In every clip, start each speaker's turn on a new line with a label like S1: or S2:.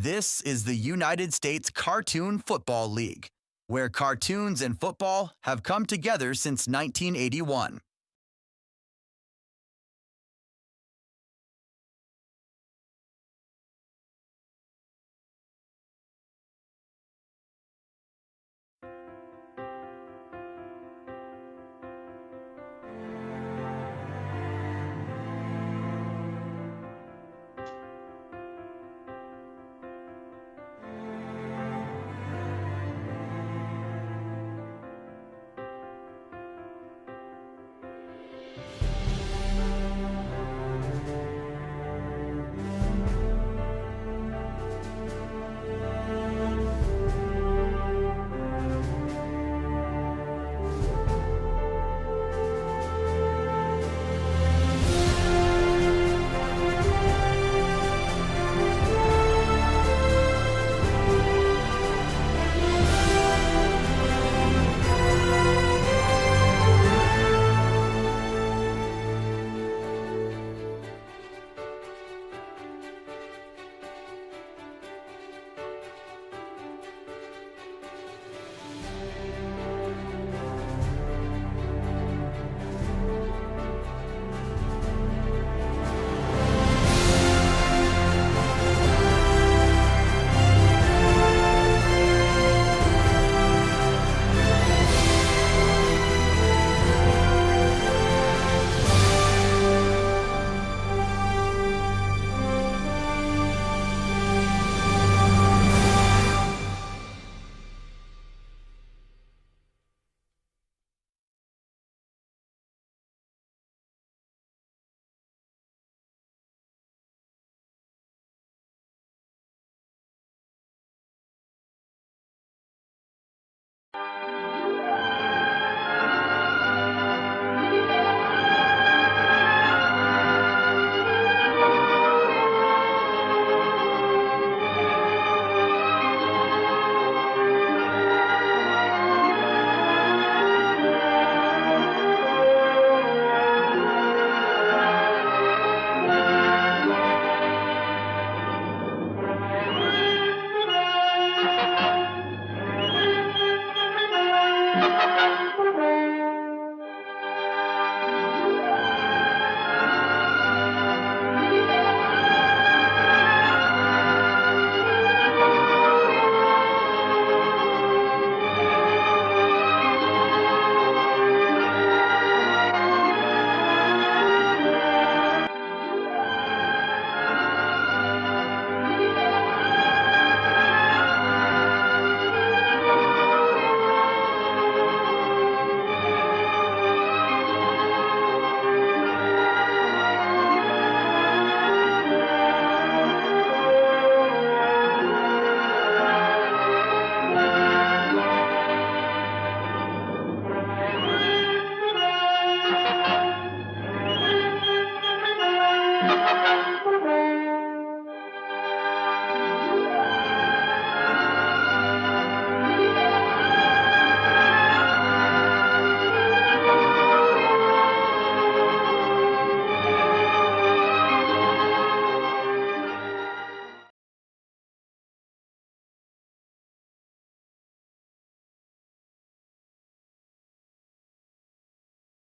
S1: This is the United States Cartoon Football League, where cartoons and football have come together since 1981.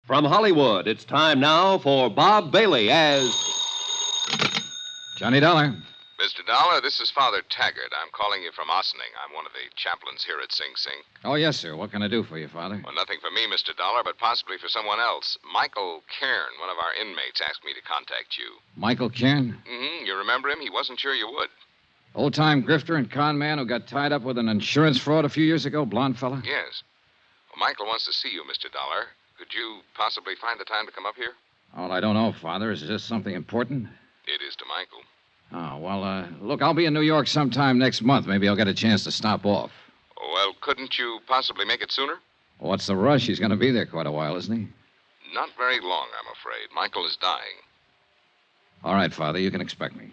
S2: From Hollywood, it's time now for Bob Bailey as
S3: Johnny Dollar.
S4: Mr. Dollar, this is Father Taggart. I'm calling you from Ossining. I'm one of the chaplains here at Sing Sing.
S3: Oh, yes, sir. What can I do for you, Father?
S4: Well, nothing for me, Mr. Dollar, but possibly for someone else. Michael Cairn, one of our inmates, asked me to contact you.
S3: Michael Cairn?
S4: Mm-hmm. You remember him? He wasn't sure you would.
S3: Old-time grifter and con man who got tied up with an insurance fraud a few years ago, blonde fella?
S4: Yes. Well, Michael wants to see you, Mr. Dollar. Could you possibly find the time to come up here?
S3: Oh, I don't know, Father. Is this something important?
S4: It is to Michael.
S3: Oh, well, look, I'll be in New York sometime next month. Maybe I'll get a chance to stop off.
S4: Well, couldn't you possibly make it sooner?
S3: What's the rush? He's going to be there quite a while, isn't he?
S4: Not very long, I'm afraid. Michael is dying.
S3: All right, Father, you can expect me.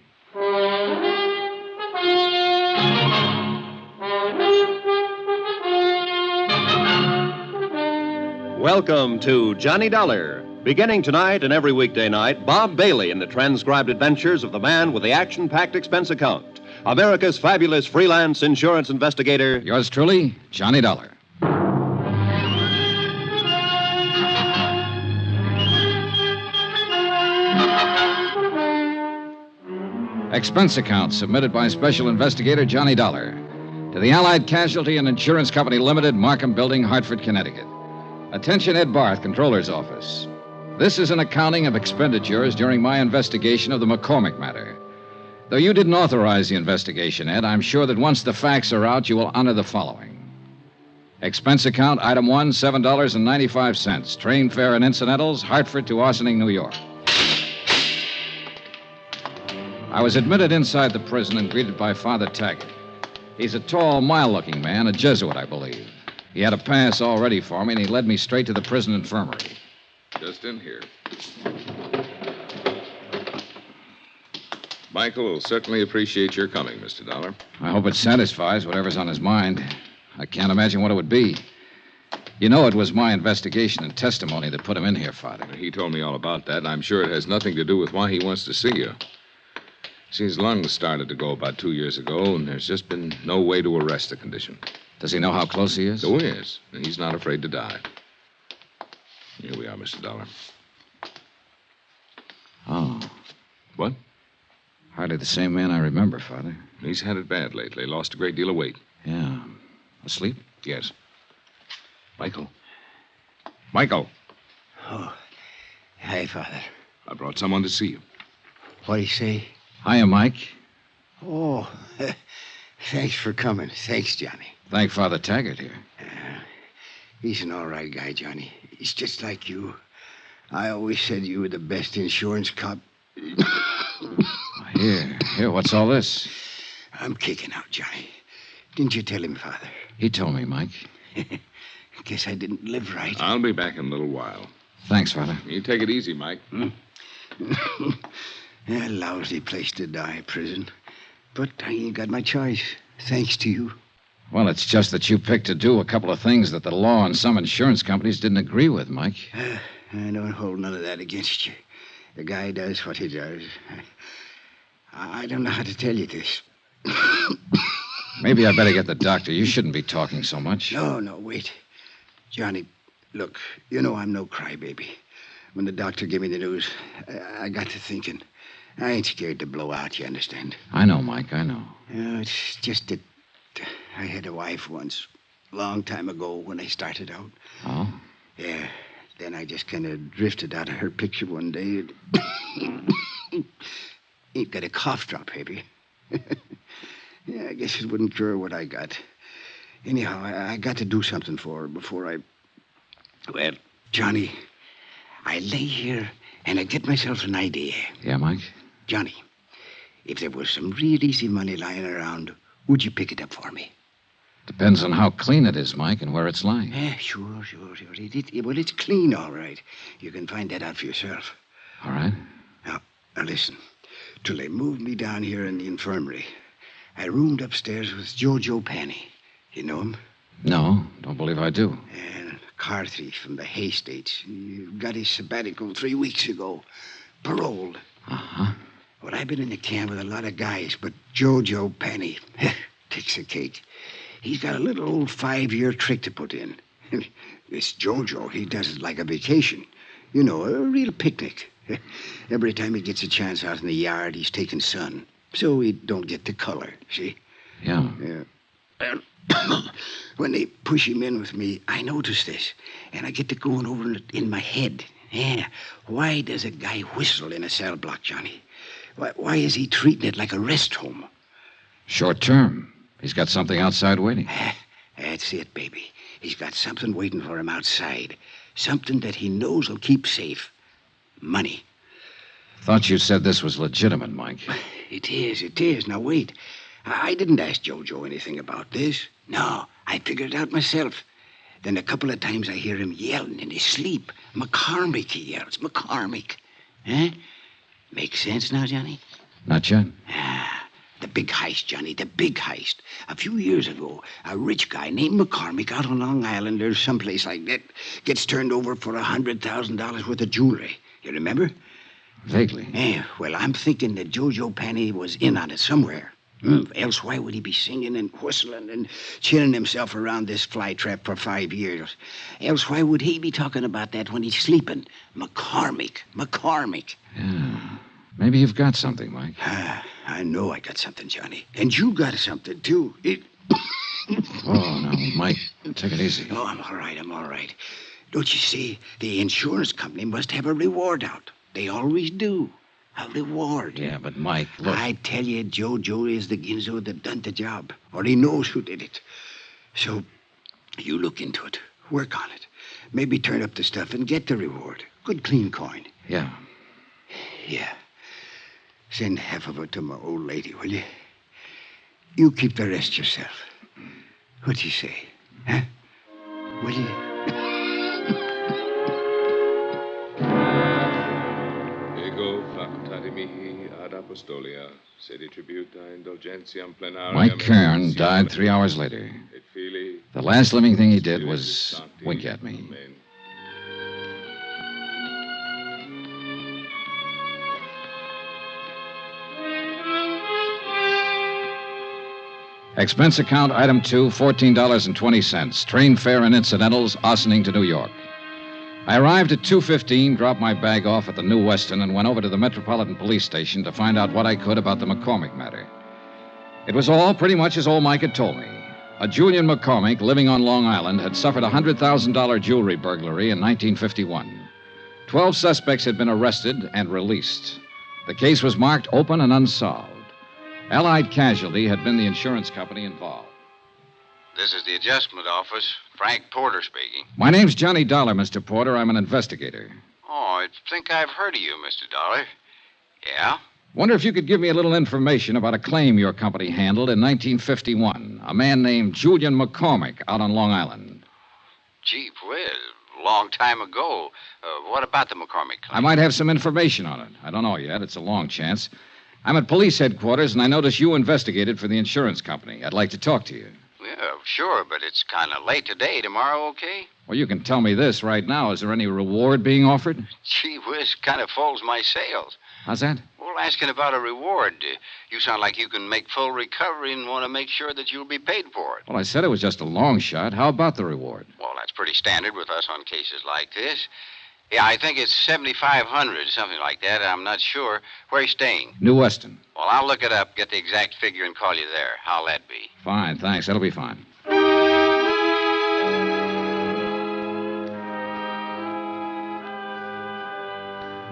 S2: Welcome to Johnny Dollar, Beginning tonight and every weekday night, Bob Bailey in the transcribed adventures of the man with the action-packed expense account, America's fabulous freelance insurance investigator.
S3: Yours truly, Johnny Dollar. Expense account submitted by Special Investigator Johnny Dollar to the Allied Casualty and Insurance Company Limited, Markham Building, Hartford, Connecticut. Attention, Ed Barth, Controller's Office. This is an accounting of expenditures during my investigation of the MaCormack matter. Though you didn't authorize the investigation, Ed, I'm sure that once the facts are out, you will honor the following. Expense account, item 1, $7.95. Train fare and incidentals, Hartford to Ossining, New York. I was admitted inside the prison and greeted by Father Taggart. He's a tall, mild-looking man, a Jesuit, I believe. He had a pass all ready for me, and he led me straight to the prison infirmary.
S5: Just in here. Michael will certainly appreciate your coming, Mr. Dollar.
S3: I hope it satisfies whatever's on his mind. I can't imagine what it would be. You know it was my investigation and testimony that put him in here, Father.
S5: He told me all about that, and I'm sure it has nothing to do with why he wants to see you. See, his lungs started to go about 2 years ago, and there's just been no way to arrest the condition.
S3: Does he know how close he is?
S5: So he is, and he's not afraid to die. Here we are, Mr. Dollar.
S3: Oh.
S5: What?
S3: Hardly the same man I remember, Father.
S5: He's had it bad lately. Lost a great deal of weight.
S3: Yeah. Asleep?
S5: Yes. Michael. Michael.
S6: Oh. Hi, Father.
S5: I brought someone to see you.
S6: What'd he say?
S3: Hiya, Mike.
S6: Oh, thanks for coming. Thanks, Johnny.
S3: Thank Father Taggart here.
S6: He's an all right guy, Johnny. He's just like you. I always said you were the best insurance cop.
S3: Here, what's all this?
S6: I'm kicking out, Johnny. Didn't you tell him, Father?
S3: He told me, Mike.
S6: Guess I didn't live right.
S5: I'll be back in a little while.
S3: Thanks, Father.
S5: You take it easy, Mike.
S6: A lousy place to die, prison. But I ain't got my choice, thanks to you.
S3: Well, it's just that you picked to do a couple of things that the law and some insurance companies didn't agree with, Mike.
S6: I don't hold none of that against you. The guy does what he does. I don't know how to tell you this.
S3: Maybe I better get the doctor. You shouldn't be talking so much.
S6: No, wait. Johnny, look, you know I'm no crybaby. When the doctor gave me the news, I got to thinking. I ain't scared to blow out, you understand?
S3: I know, Mike, I know.
S6: It's just that I had a wife once, a long time ago when I started out.
S3: Oh?
S6: Yeah, then I just kind of drifted out of her picture one day. Ain't got a cough drop, baby. Yeah, I guess it wouldn't cure what I got. Anyhow, I got to do something for her before I... Well, Johnny, I lay here and I get myself an idea.
S3: Yeah, Mike?
S6: Johnny, if there was some real easy money lying around, would you pick it up for me?
S3: Depends on how clean it is, Mike, and where it's lying.
S6: Sure. Well, it's clean, all right. You can find that out for yourself.
S3: All right.
S6: Now listen. Till they moved me down here in the infirmary, I roomed upstairs with Jojo Penny. You know him?
S3: No, don't believe I do.
S6: And a car thief from the Hay States. He got his sabbatical 3 weeks ago. Paroled.
S3: Uh-huh.
S6: Well, I've been in the camp with a lot of guys, but Jojo Penny takes the cake. He's got a little old 5-year trick to put in. This Jojo, he does it like a vacation. You know, a real picnic. Every time he gets a chance out in the yard, he's taking sun. So he don't get the color, see?
S3: Yeah.
S6: And when they push him in with me, I notice this. And I get to going over it in my head. Yeah. Why does a guy whistle in a cell block, Johnny? Why is he treating it like a rest home?
S3: Short term. He's got something outside waiting.
S6: That's it, baby. He's got something waiting for him outside. Something that he knows will keep safe. Money.
S3: Thought you said this was legitimate, Mike.
S6: It is. Now, wait. I didn't ask Jojo anything about this. No, I figured it out myself. Then a couple of times I hear him yelling in his sleep. MaCormack, he yells. MaCormack. Huh? Make sense now, Johnny?
S3: Not yet.
S6: The big heist, Johnny, the big heist. A few years ago, a rich guy named MaCormack out on Long Island or someplace like that gets turned over for $100,000 worth of jewelry. You remember?
S3: Vaguely.
S6: Yeah, well, I'm thinking that Jojo Penny was in on it somewhere. Else why would he be singing and whistling and chilling himself around this flytrap for 5 years? Else why would he be talking about that when he's sleeping? MaCormack.
S3: Yeah. Maybe you've got something, Mike.
S6: I know I got something, Johnny. And you got something, too.
S3: Oh, no, Mike, take it easy.
S6: Oh, I'm all right. Don't you see? The insurance company must have a reward out. They always do. A reward.
S3: Yeah, but Mike, look.
S6: I tell you, Jojo is the Ginzo that done the job. Or he knows who did it. So, you look into it. Work on it. Maybe turn up the stuff and get the reward. Good clean coin.
S3: Yeah.
S6: Yeah. Send half of it to my old lady, will you? You keep the rest yourself. What'd you say? Huh? Will you?
S5: Ego facultati mihi ad apostolia, sedi tributa indulgentiam plenariam.
S3: Mike Kern died 3 hours later.
S5: Et Filii,
S3: The last living thing he did was wink at me.
S5: Amen.
S3: Expense account item 2, $14.20. Train fare and incidentals, Ossining to New York. I arrived at 2:15, dropped my bag off at the New Weston, and went over to the Metropolitan Police Station to find out what I could about the MaCormack matter. It was all pretty much as old Mike had told me. A Julian MaCormack living on Long Island had suffered a $100,000 jewelry burglary in 1951. 12 suspects had been arrested and released. The case was marked open and unsolved. Allied Casualty had been the insurance company involved.
S4: This is the adjustment office. Frank Porter speaking.
S3: My name's Johnny Dollar, Mr. Porter. I'm an investigator.
S4: Oh, I think I've heard of you, Mr. Dollar. Yeah?
S3: Wonder if you could give me a little information about a claim your company handled in 1951. A man named Julian MaCormack out on Long Island.
S4: Gee whiz, a long time ago. What about the MaCormack claim?
S3: I might have some information on it. I don't know yet. It's a long chance. I'm at police headquarters, and I notice you investigated for the insurance company. I'd like to talk to you.
S4: Yeah, sure, but it's kind of late today. Tomorrow, okay?
S3: Well, you can tell me this right now. Is there any reward being offered?
S4: Gee whiz, kind of folds my sails.
S3: How's that?
S4: Well, asking about a reward. You sound like you can make full recovery and want to make sure that you'll be paid for it.
S3: Well, I said it was just a long shot. How about the reward?
S4: Well, that's pretty standard with us on cases like this. Yeah, I think it's $7,500, something like that. I'm not sure. Where are you staying?
S3: New Weston.
S4: Well, I'll look it up, get the exact figure, and call you there. How'll that be?
S3: Fine, thanks. That'll be fine.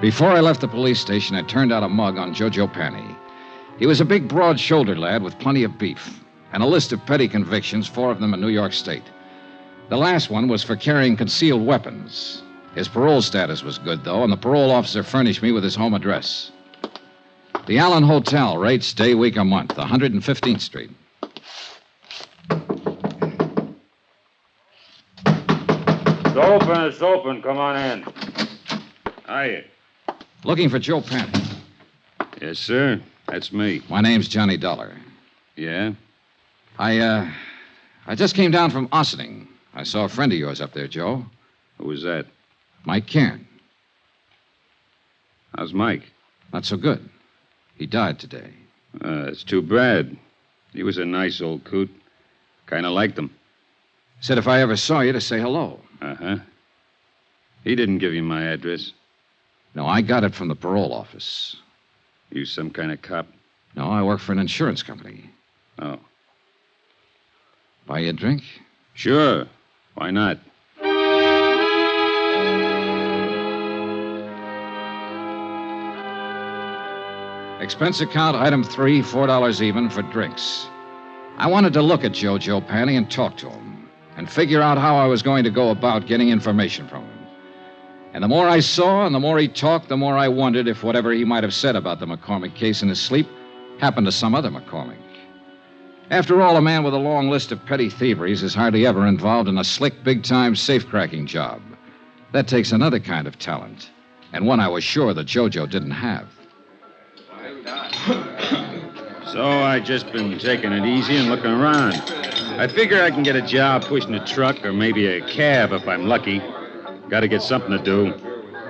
S3: Before I left the police station, I turned out a mug on Jojo Penny. He was a big, broad-shouldered lad with plenty of beef, and a list of petty convictions, 4 of them in New York State. The last one was for carrying concealed weapons. His parole status was good, though, and the parole officer furnished me with his home address. The Allen Hotel, rates day, week, or month, 115th Street.
S7: It's open. Come on in. Hiya.
S3: Looking for Joe Penny.
S7: Yes, sir. That's me.
S3: My name's Johnny Dollar.
S7: Yeah?
S3: I just came down from Ossining. I saw a friend of yours up there, Joe.
S7: Who was that?
S3: Mike Cairn.
S7: How's Mike?
S3: Not so good. He died today.
S7: It's too bad. He was a nice old coot. Kind of liked him.
S3: Said if I ever saw you to say hello.
S7: Uh-huh. He didn't give you my address.
S3: No, I got it from the parole office.
S7: You some kind of cop?
S3: No, I work for an insurance company.
S7: Oh.
S3: Buy you a drink?
S7: Sure. Why not?
S3: Expense account item 3, $4 even for drinks. I wanted to look at Jojo Penny and talk to him and figure out how I was going to go about getting information from him. And the more I saw and the more he talked, the more I wondered if whatever he might have said about the MaCormack case in his sleep happened to some other MaCormack. After all, a man with a long list of petty thieveries is hardly ever involved in a slick, big-time safe-cracking job. That takes another kind of talent, and one I was sure that Jojo didn't have.
S7: So I just been taking it easy and looking around. I figure I can get a job pushing a truck or maybe a cab if I'm lucky. Got to get something to do.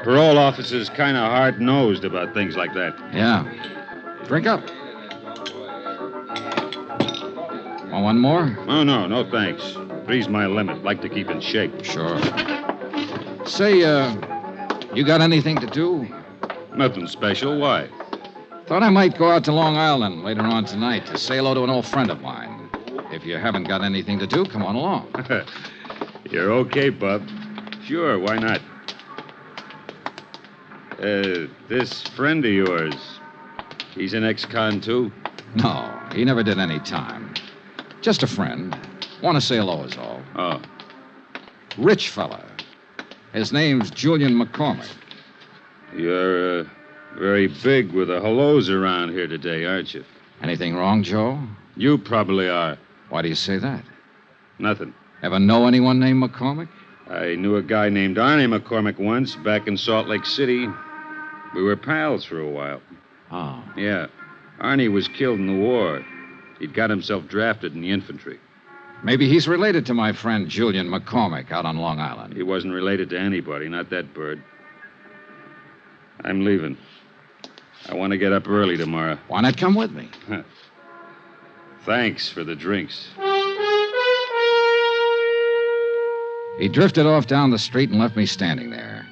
S7: Parole officers kind of hard-nosed about things like that.
S3: Yeah. Drink up. Want one more?
S7: Oh, no thanks. Three's my limit. Like to keep in shape.
S3: Sure. Say, you got anything to do?
S7: Nothing special. Why?
S3: Thought I might go out to Long Island later on tonight to say hello to an old friend of mine. If you haven't got anything to do, come on along.
S7: You're okay, Bub. Sure, why not? This friend of yours, he's an ex-con, too?
S3: No, he never did any time. Just a friend. Want to say hello is all.
S7: Oh.
S3: Rich fella. His name's Julian MaCormack.
S7: You're, very big with the hellos around here today, aren't you?
S3: Anything wrong, Joe?
S7: You probably are.
S3: Why do you say that?
S7: Nothing.
S3: Ever know anyone named MaCormack?
S7: I knew a guy named Arnie McCormick once back in Salt Lake City. We were pals for a while.
S3: Oh.
S7: Yeah. Arnie was killed in the war. He'd got himself drafted in the infantry.
S3: Maybe he's related to my friend Julian MaCormack out on Long Island.
S7: He wasn't related to anybody, not that bird. I'm leaving. I want to get up early tomorrow.
S3: Why not come with me?
S7: Thanks for the drinks.
S3: He drifted off down the street and left me standing there.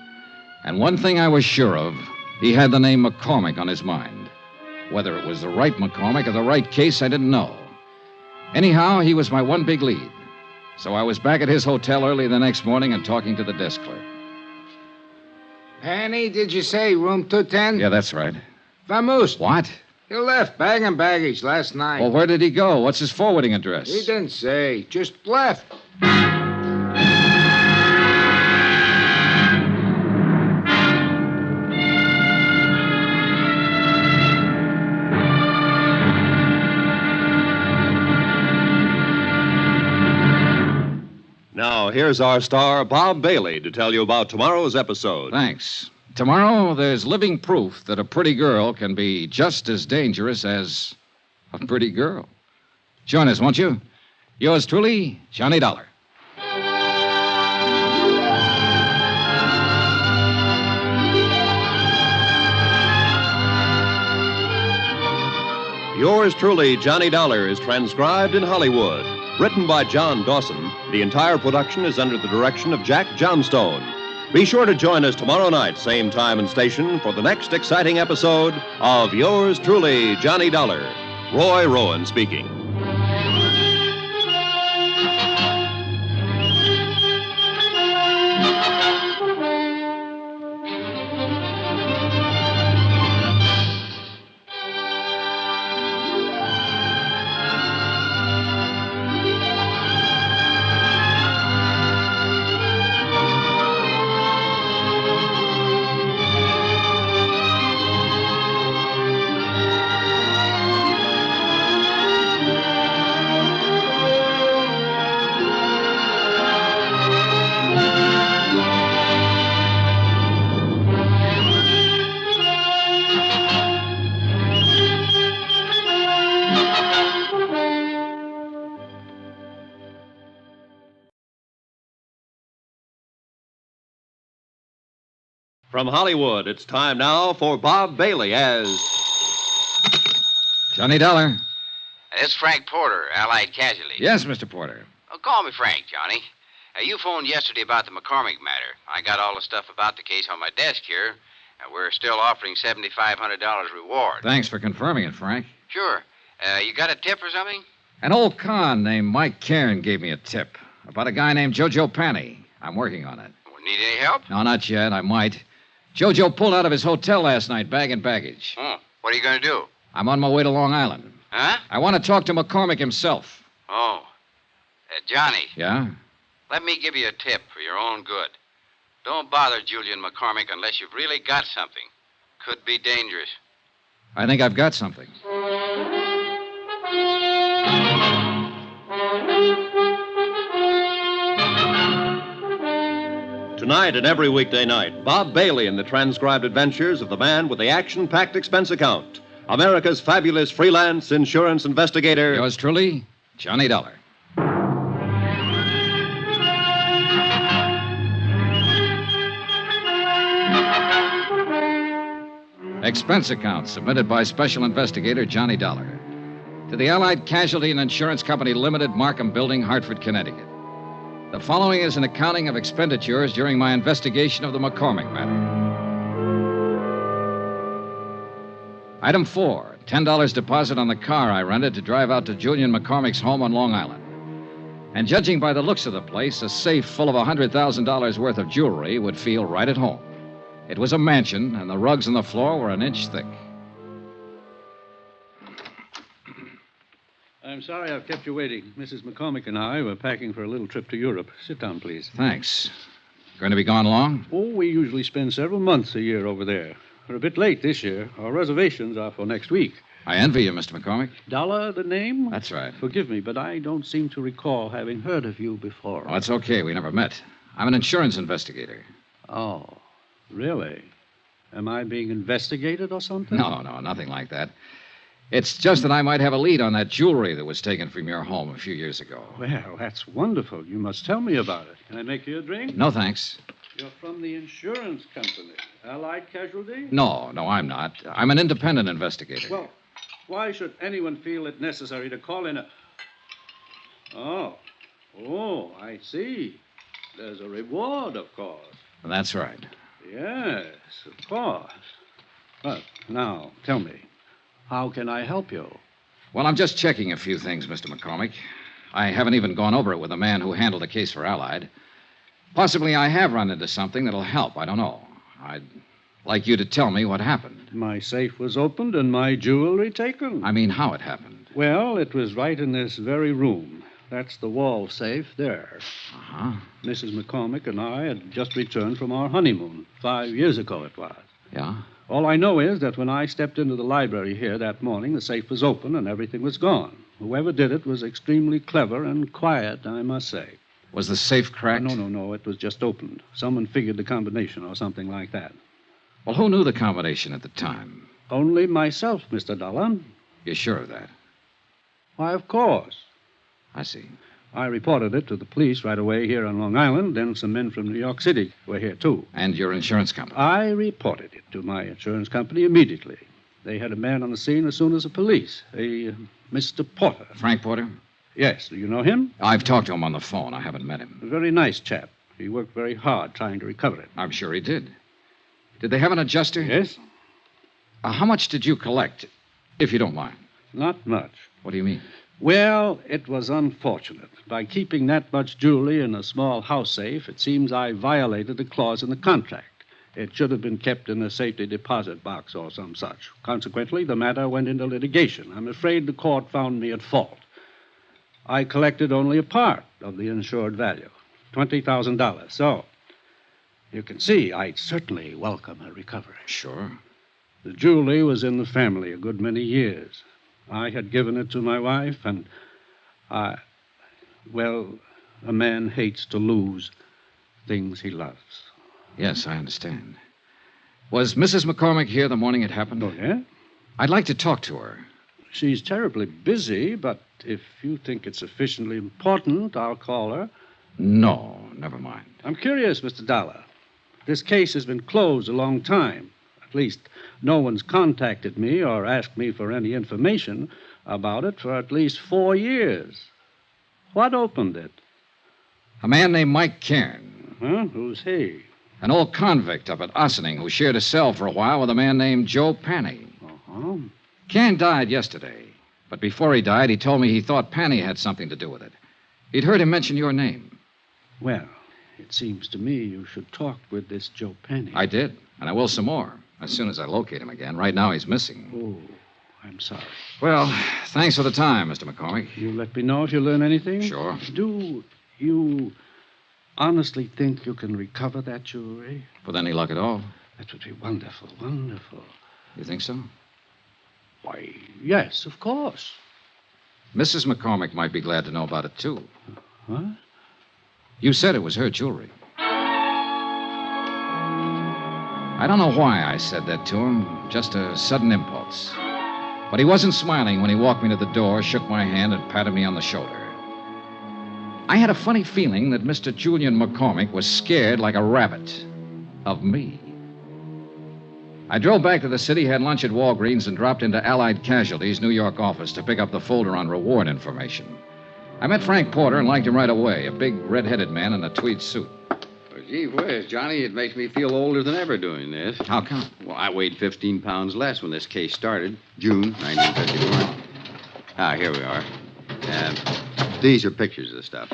S3: And one thing I was sure of, he had the name McCormick on his mind. Whether it was the right McCormick or the right case, I didn't know. Anyhow, he was my one big lead. So I was back at his hotel early the next morning and talking to the desk clerk.
S8: Penny, did you say room 210?
S3: Yeah, that's right.
S8: Vamoose.
S3: What?
S8: He left bag and baggage last night.
S3: Well, where did he go? What's his forwarding address?
S8: He didn't say. Just left.
S2: Now, here's our star, Bob Bailey, to tell you about tomorrow's episode.
S3: Thanks. Tomorrow, there's living proof that a pretty girl can be just as dangerous as a pretty girl. Join us, won't you? Yours truly, Johnny Dollar.
S2: Yours truly, Johnny Dollar, is transcribed in Hollywood. Written by John Dawson, the entire production is under the direction of Jack Johnstone. Be sure to join us tomorrow night, same time and station, for the next exciting episode of Yours truly, Johnny Dollar. Roy Rowan speaking. From Hollywood, it's time now for Bob Bailey as...
S3: Johnny Dollar.
S4: This is Frank Porter, Allied Casualty.
S3: Yes, Mr. Porter.
S4: Oh, call me Frank, Johnny. You phoned yesterday about the McCormick matter. I got all the stuff about the case on my desk here, and we're still offering $7,500 reward.
S3: Thanks for confirming it, Frank.
S4: Sure. You got a tip or something?
S3: An old con named Mike Cairn gave me a tip about a guy named Jojo Panny. I'm working on it.
S4: Well, need any help?
S3: No, not yet. I might. Jojo pulled out of his hotel last night, bag and baggage.
S4: Oh, what are you going to do?
S3: I'm on my way to Long Island.
S4: Huh?
S3: I want to talk to McCormick himself.
S4: Oh. Johnny,
S3: Yeah?
S4: let me give you a tip for your own good. Don't bother Julian McCormick unless you've really got something. Could be dangerous.
S3: I think I've got something.
S2: Tonight and every weekday night, Bob Bailey in the transcribed adventures of the man with the action-packed expense account. America's fabulous freelance insurance investigator.
S3: Yours truly, Johnny Dollar. Expense account submitted by Special Investigator Johnny Dollar to the Allied Casualty and Insurance Company Limited, Markham Building, Hartford, Connecticut. The following is an accounting of expenditures during my investigation of the MaCormack matter. Item 4, $10 deposit on the car I rented to drive out to Julian McCormick's home on Long Island. And judging by the looks of the place, a safe full of $100,000 worth of jewelry would feel right at home. It was a mansion, and the rugs on the floor were an inch thick.
S9: I'm sorry I've kept you waiting. Mrs. McCormack and I were packing for a little trip to Europe. Sit down, please.
S3: Thanks. Going to be gone long?
S9: Oh, we usually spend several months a year over there. We're a bit late this year. Our reservations are for next week.
S3: I envy you, Mr. McCormack.
S9: Dollar, the name?
S3: That's right.
S9: Forgive me, but I don't seem to recall having heard of you before.
S3: Well, that's okay. We never met. I'm an insurance investigator.
S9: Oh, really? Am I being investigated or something?
S3: No, nothing like that. It's just that I might have a lead on that jewelry that was taken from your home a few years ago.
S9: Well, that's wonderful. You must tell me about it. Can I make you a drink?
S3: No, thanks.
S9: You're from the insurance company, Allied Casualty?
S3: No, I'm not. I'm an independent investigator.
S9: Well, why should anyone feel it necessary to call in a... Oh, I see. There's a reward, of course.
S3: That's right.
S9: Yes, of course. But now, tell me, how can I help you?
S3: Well, I'm just checking a few things, Mr. McCormack. I haven't even gone over it with the man who handled the case for Allied. Possibly I have run into something that'll help. I don't know. I'd like you to tell me what happened.
S9: My safe was opened and my jewelry taken.
S3: I mean, how it happened.
S9: Well, it was right in this very room. That's the wall safe there.
S3: Uh-huh.
S9: Mrs. McCormack and I had just returned from our honeymoon. 5 years ago it was.
S3: Yeah?
S9: All I know is that when I stepped into the library here that morning, the safe was open and everything was gone. Whoever did it was extremely clever and quiet, I must say.
S3: Was the safe cracked?
S9: No. It was just opened. Someone figured the combination or something like that.
S3: Well, who knew the combination at the time?
S9: Only myself, Mr. Dollar.
S3: You're sure of that?
S9: Why, of course.
S3: I see.
S9: I reported it to the police right away here on Long Island. Then some men from New York City were here, too.
S3: And your insurance company?
S9: I reported it to my insurance company immediately. They had a man on the scene as soon as the police, a Mr. Porter.
S3: Frank Porter?
S9: Yes. Do you know him?
S3: I've talked to him on the phone. I haven't met him.
S9: A very nice chap. He worked very hard trying to recover it.
S3: I'm sure he did. Did they have an adjuster?
S9: Yes.
S3: How much did you collect, if you don't mind?
S9: Not much.
S3: What do you mean?
S9: Well, it was unfortunate. By keeping that much jewelry in a small house safe, it seems I violated a clause in the contract. It should have been kept in a safety deposit box or some such. Consequently, the matter went into litigation. I'm afraid the court found me at fault. I collected only a part of the insured value, $20,000. So, you can see I'd certainly welcome a recovery.
S3: Sure.
S9: The jewelry was in the family a good many years. I had given it to my wife, and well, a man hates to lose things he loves.
S3: Yes, I understand. Was Mrs. McCormack here the morning it happened?
S9: Oh, yeah?
S3: I'd like to talk to her.
S9: She's terribly busy, but if you think it's sufficiently important, I'll call her.
S3: No, never mind.
S9: I'm curious, Mr. Dollar. This case has been closed a long time. At least, no one's contacted me or asked me for any information about it for at least 4 years. What opened it?
S3: A man named Mike Cairn.
S9: Huh? Who's he?
S3: An old convict up at Ossining who shared a cell for a while with a man named Joe Panny.
S9: Uh-huh.
S3: Cairn died yesterday, but before he died, he told me he thought Panny had something to do with it. He'd heard him mention your name.
S9: Well, it seems to me you should talk with this Joe Panny.
S3: I did, and I will some more, as soon as I locate him again. Right now, he's missing.
S9: Oh, I'm sorry.
S3: Well, thanks for the time, Mr. McCormack.
S9: You let me know if you learn anything?
S3: Sure.
S9: Do you honestly think you can recover that jewelry?
S3: With any luck at all.
S9: That would be wonderful, wonderful.
S3: You think so?
S9: Why, yes, of course.
S3: Mrs. McCormack might be glad to know about it, too.
S9: What?
S3: You said it was her jewelry. I don't know why I said that to him. Just a sudden impulse. But he wasn't smiling when he walked me to the door, shook my hand, and patted me on the shoulder. I had a funny feeling that Mr. Julian McCormack was scared like a rabbit of me. I drove back to the city, had lunch at Walgreens, and dropped into Allied Casualty's New York office to pick up the folder on reward information. I met Frank Porter and liked him right away, a big, red-headed man in a tweed suit.
S10: Well, gee whiz, Johnny, it makes me feel older than ever doing this.
S3: How come?
S10: Well, I weighed 15 pounds less when this case started, June 1951. Here we are. These are pictures of the stuff.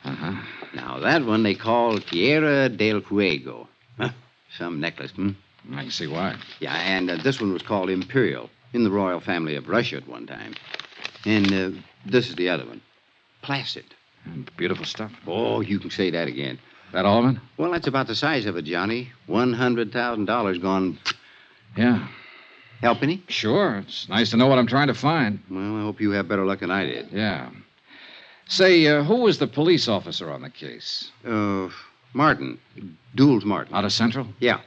S3: Uh-huh.
S10: Now, that one they call Tierra del Fuego. Huh? Some necklace,
S3: I can see why.
S10: Yeah, and this one was called Imperial, in the royal family of Russia at one time. And this is the other one, Placid.
S3: Beautiful stuff.
S10: Oh, you can say that again.
S3: That all of it?
S10: Well, that's about the size of it, Johnny. $100,000 gone.
S3: Yeah.
S10: Help any?
S3: Sure. It's nice to know what I'm trying to find.
S10: Well, I hope you have better luck than I did.
S3: Yeah. Say, who was the police officer on the case?
S10: Martin. Dools Martin.
S3: Out of Central?
S10: Yeah.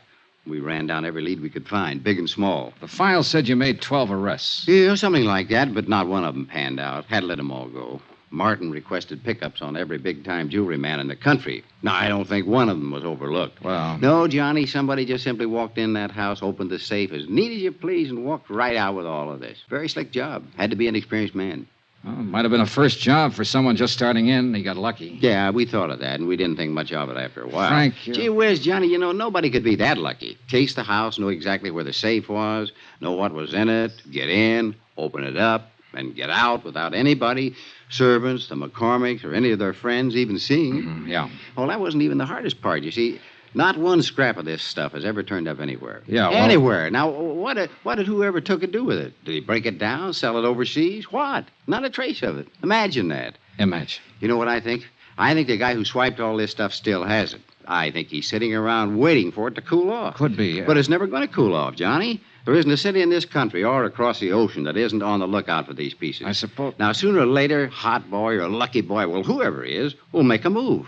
S10: We ran down every lead we could find, big and small.
S3: The file said you made 12 arrests.
S10: Yeah, something like that, but not one of them panned out. Had to let them all go. Martin requested pickups on every big-time jewelry man in the country. Now, I don't think one of them was overlooked.
S3: Well...
S10: No, Johnny, somebody just simply walked in that house, opened the safe as neat as you please, and walked right out with all of this. Very slick job. Had to be an experienced man.
S3: Well, it might have been a first job for someone just starting in. He got lucky.
S10: Yeah, we thought of that, and we didn't think much of it after a while.
S3: Frank...
S10: Gee whiz, Johnny, nobody could be that lucky. Case the house, know exactly where the safe was, know what was in it, get in, open it up, and get out without anybody, servants, the McCormacks, or any of their friends even seeing it.
S3: Mm-hmm, yeah.
S10: Well, that wasn't even the hardest part, you see. Not one scrap of this stuff has ever turned up anywhere.
S3: Yeah, well...
S10: Anywhere. Now, what did whoever took it do with it? Did he break it down, sell it overseas? What? Not a trace of it. Imagine that.
S3: Imagine.
S10: You know what I think? I think the guy who swiped all this stuff still has it. I think he's sitting around waiting for it to cool off.
S3: Could be.
S10: But it's never going to cool off, Johnny. There isn't a city in this country or across the ocean that isn't on the lookout for these pieces.
S3: I suppose...
S10: Now, sooner or later, Hot Boy or Lucky Boy, well, whoever he is, will make a move.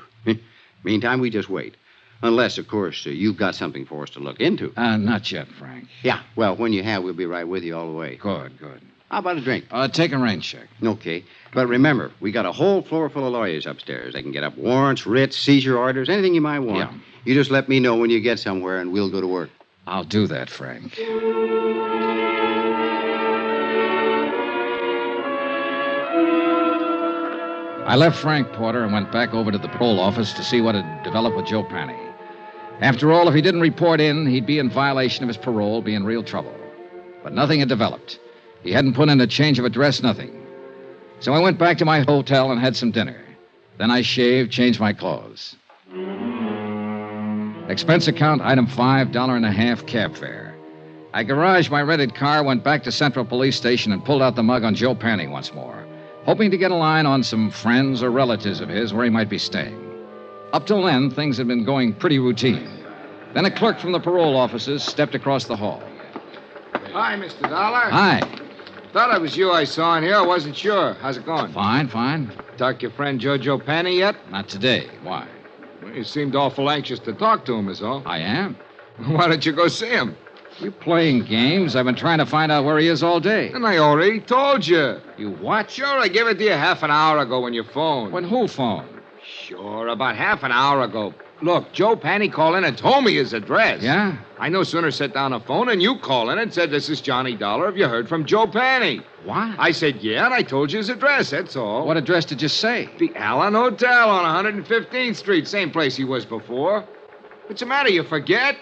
S10: Meantime, we just wait. Unless, of course, you've got something for us to look into.
S3: Not yet, Frank.
S10: Yeah, well, when you have, we'll be right with you all the way.
S3: Good, good.
S10: How about a drink?
S3: Take a rain check.
S10: Okay. But remember, we got a whole floor full of lawyers upstairs. They can get up warrants, writs, seizure orders, anything you might want.
S3: Yeah.
S10: You just let me know when you get somewhere, and we'll go to work.
S3: I'll do that, Frank. I left Frank Porter and went back over to the parole office to see what had developed with Joe Panny. After all, if he didn't report in, he'd be in violation of his parole, be in real trouble. But nothing had developed. He hadn't put in a change of address, nothing. So I went back to my hotel and had some dinner. Then I shaved, changed my clothes. Expense account, item 5, $1.50 cab fare. I garaged my rented car, went back to Central Police Station, and pulled out the mug on Joe Panny once more, hoping to get a line on some friends or relatives of his where he might be staying. Up till then, things had been going pretty routine. Then a clerk from the parole offices stepped across the hall.
S8: Hi, Mr. Dollar.
S3: Hi.
S8: Thought it was you I saw in here. I wasn't sure. How's it going?
S3: Fine, fine.
S8: Talk to your friend Jojo Panny yet?
S3: Not today. Why?
S8: Well, you seemed awful anxious to talk to him, is all.
S3: I am.
S8: Why don't you go see him?
S3: You playing games? I've been trying to find out where he is all day.
S8: And I already told you.
S3: You what?
S8: Sure, I gave it to you half an hour ago when you phoned.
S3: When who phoned?
S8: Sure, about half an hour ago. Look, Joe Panny called in and told me his address.
S3: Yeah?
S8: I no sooner set down a phone and you call in and said, "This is Johnny Dollar. Have you heard from Joe Panny?"
S3: What?
S8: I said, "Yeah," and I told you his address, that's all.
S3: What address did you say?
S8: The Allen Hotel on 115th Street, same place he was before. What's the matter, you forget?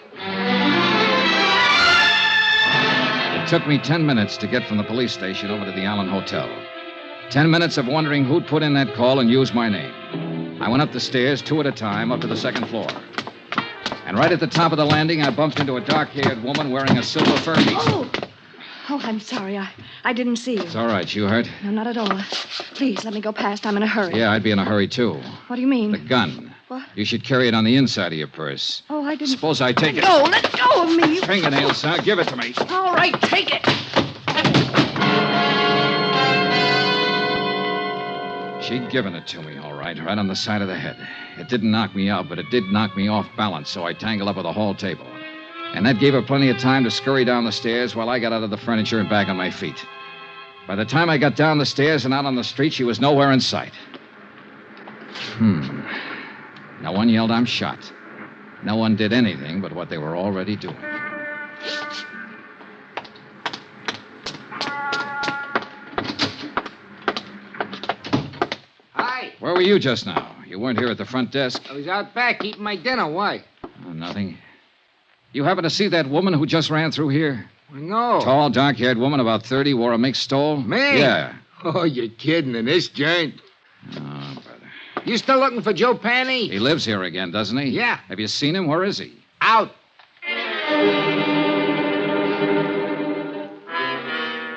S3: It took me 10 minutes to get from the police station over to the Allen Hotel. 10 minutes of wondering who'd put in that call and used my name. I went up the stairs, 2 at a time, up to the second floor. And right at the top of the landing, I bumped into a dark-haired woman wearing a silver fur piece.
S11: Oh, I'm sorry. I didn't see you.
S3: It's all right. You hurt?
S11: No, not at all. Please, let me go past. I'm in a hurry.
S3: Yeah, I'd be in a hurry, too.
S11: What do you mean?
S3: The gun.
S11: What?
S3: You should carry it on the inside of your purse.
S11: Oh, I didn't...
S3: Suppose I take it.
S11: No, let go of me.
S3: Fingernails, sir. Give it to me.
S11: All right, take it.
S3: She'd given it to me, all right on the side of the head. It didn't knock me out, but it did knock me off balance, so I tangled up with the hall table. And that gave her plenty of time to scurry down the stairs while I got out of the furniture and back on my feet. By the time I got down the stairs and out on the street, she was nowhere in sight. No one yelled, "I'm shot." No one did anything but what they were already doing.
S8: Hi.
S3: Where were you just now? You weren't here at the front desk?
S8: I was out back eating my dinner. Why?
S3: Oh, nothing. You happen to see that woman who just ran through here?
S8: No.
S3: Tall, dark-haired woman, about 30, wore a mixed stole?
S8: Me?
S3: Yeah.
S8: Oh, you're kidding in this joint.
S3: Oh, brother.
S8: You still looking for Joe Panny?
S3: He lives here again, doesn't he?
S8: Yeah.
S3: Have you seen him? Where is he?
S8: Out.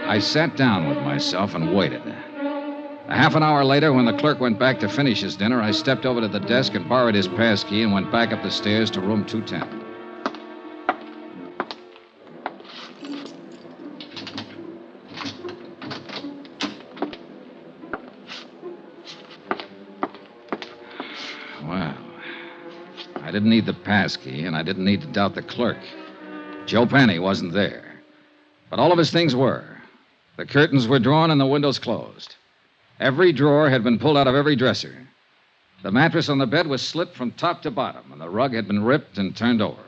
S3: I sat down with myself and waited. A half an hour later, when the clerk went back to finish his dinner, I stepped over to the desk and borrowed his passkey and went back up the stairs to room 210. Well, I didn't need the passkey, and I didn't need to doubt the clerk. Joe Panny wasn't there. But all of his things were. The curtains were drawn and the windows closed. Every drawer had been pulled out of every dresser. The mattress on the bed was slit from top to bottom, and the rug had been ripped and turned over.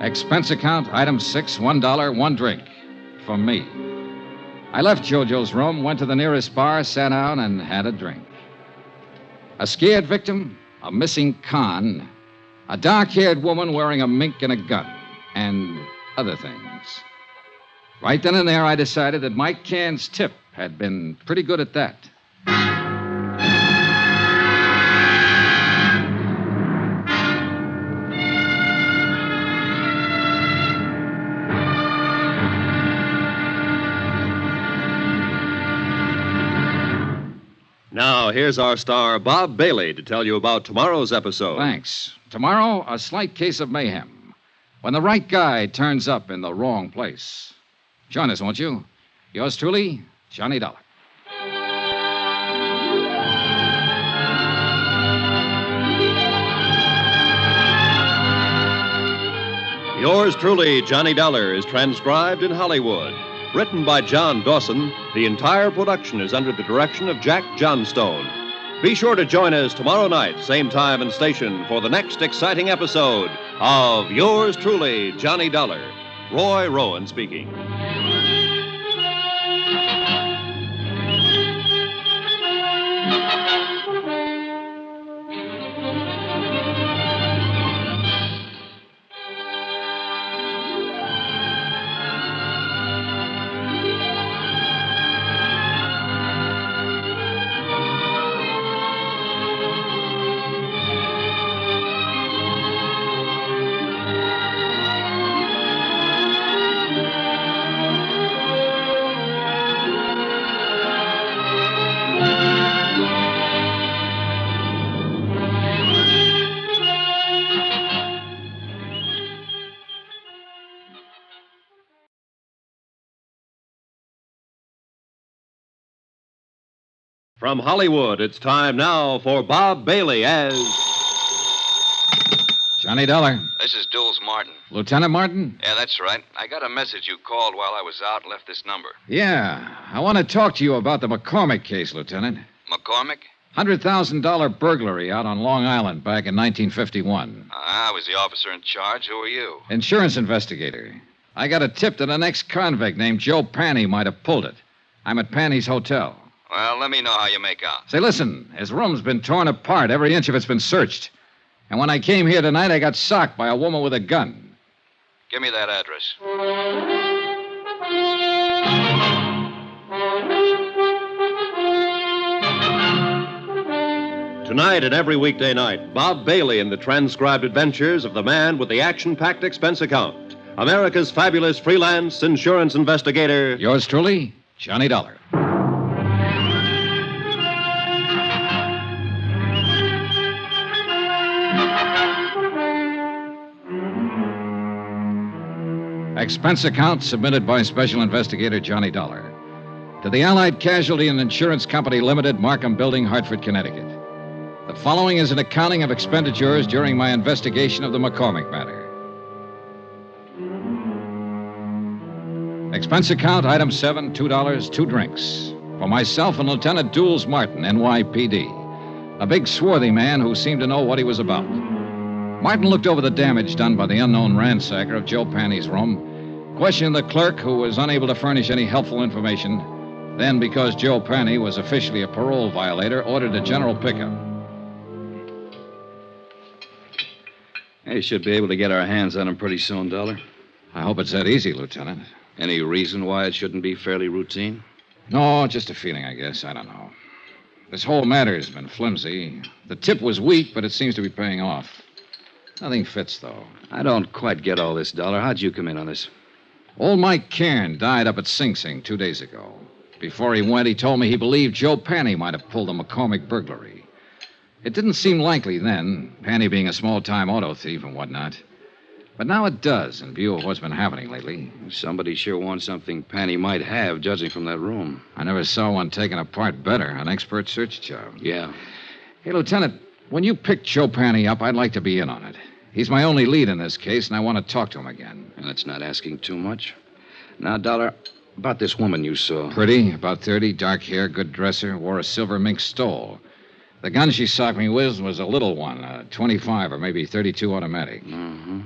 S3: Expense account, item 6, $1, one drink. For me. I left Jojo's room, went to the nearest bar, sat down, and had a drink. A scared victim, a missing con, a dark-haired woman wearing a mink and a gun, and other things. Right then and there, I decided that Mike Cann's tip had been pretty good at that.
S2: Now, here's our star, Bob Bailey, to tell you about tomorrow's episode.
S3: Thanks. Tomorrow, a slight case of mayhem. When the right guy turns up in the wrong place. Join us, won't you? Yours truly, Johnny Dollar.
S2: Yours truly, Johnny Dollar, is transcribed in Hollywood. Written by John Dawson, the entire production is under the direction of Jack Johnstone. Be sure to join us tomorrow night, same time and station, for the next exciting episode of Yours truly, Johnny Dollar. Roy Rowan speaking. From Hollywood, it's time now for Bob Bailey as...
S3: Johnny Dollar.
S4: This is Dulles Martin.
S3: Lieutenant Martin?
S4: Yeah, that's right. I got a message you called while I was out and left this number.
S3: Yeah. I want to talk to you about the MaCormack case, Lieutenant.
S4: MaCormack?
S3: $100,000 burglary out on Long Island back in 1951.
S4: I was the officer in charge. Who are you?
S3: Insurance investigator. I got a tip that an ex-convict named Joe Panny might have pulled it. I'm at Panny's hotel.
S4: Well, let me know how you make out.
S3: Say, listen, his room's been torn apart. Every inch of it's been searched. And when I came here tonight, I got socked by a woman with a gun.
S4: Give me that address.
S2: Tonight and every weekday night, Bob Bailey in the transcribed adventures of the man with the action-packed expense account. America's fabulous freelance insurance investigator.
S3: Yours truly, Johnny Dollar. Expense account submitted by Special Investigator Johnny Dollar to the Allied Casualty and Insurance Company Limited, Markham Building, Hartford, Connecticut. The following is an accounting of expenditures during my investigation of the MaCormack matter. Expense account, item 7, $2, 2 drinks. For myself and Lieutenant Dools Martin, NYPD. A big, swarthy man who seemed to know what he was about. Martin looked over the damage done by the unknown ransacker of Joe Panny's room, questioned the clerk who was unable to furnish any helpful information, then, because Joe Panny was officially a parole violator, ordered a general pickup.
S12: We should be able to get our hands on him pretty soon, Dollar.
S3: I hope it's that easy, Lieutenant.
S12: Any reason why it shouldn't be fairly routine?
S3: No, just a feeling, I guess. I don't know. This whole matter's been flimsy. The tip was weak, but it seems to be paying off. Nothing fits, though.
S12: I don't quite get all this, Dollar. How'd you come in on this?
S3: Old Mike Cairn died up at Sing Sing 2 days ago. Before he went, he told me he believed Joe Panny might have pulled the MaCormack burglary. It didn't seem likely then, Panny being a small-time auto thief and whatnot. But now it does, in view of what's been happening lately.
S12: Somebody sure wants something Panny might have, judging from that room.
S3: I never saw one taken apart better. An expert search job.
S12: Yeah.
S3: Hey, Lieutenant, when you picked Joe Panny up, I'd like to be in on it. He's my only lead in this case, and I want to talk to him again.
S12: And that's not asking too much. Now, Dollar, about this woman you saw.
S3: Pretty, about 30, dark hair, good dresser, wore a silver mink stole. The gun she socked me with was a little one, a 25 or maybe 32 automatic.
S12: Mm-hmm.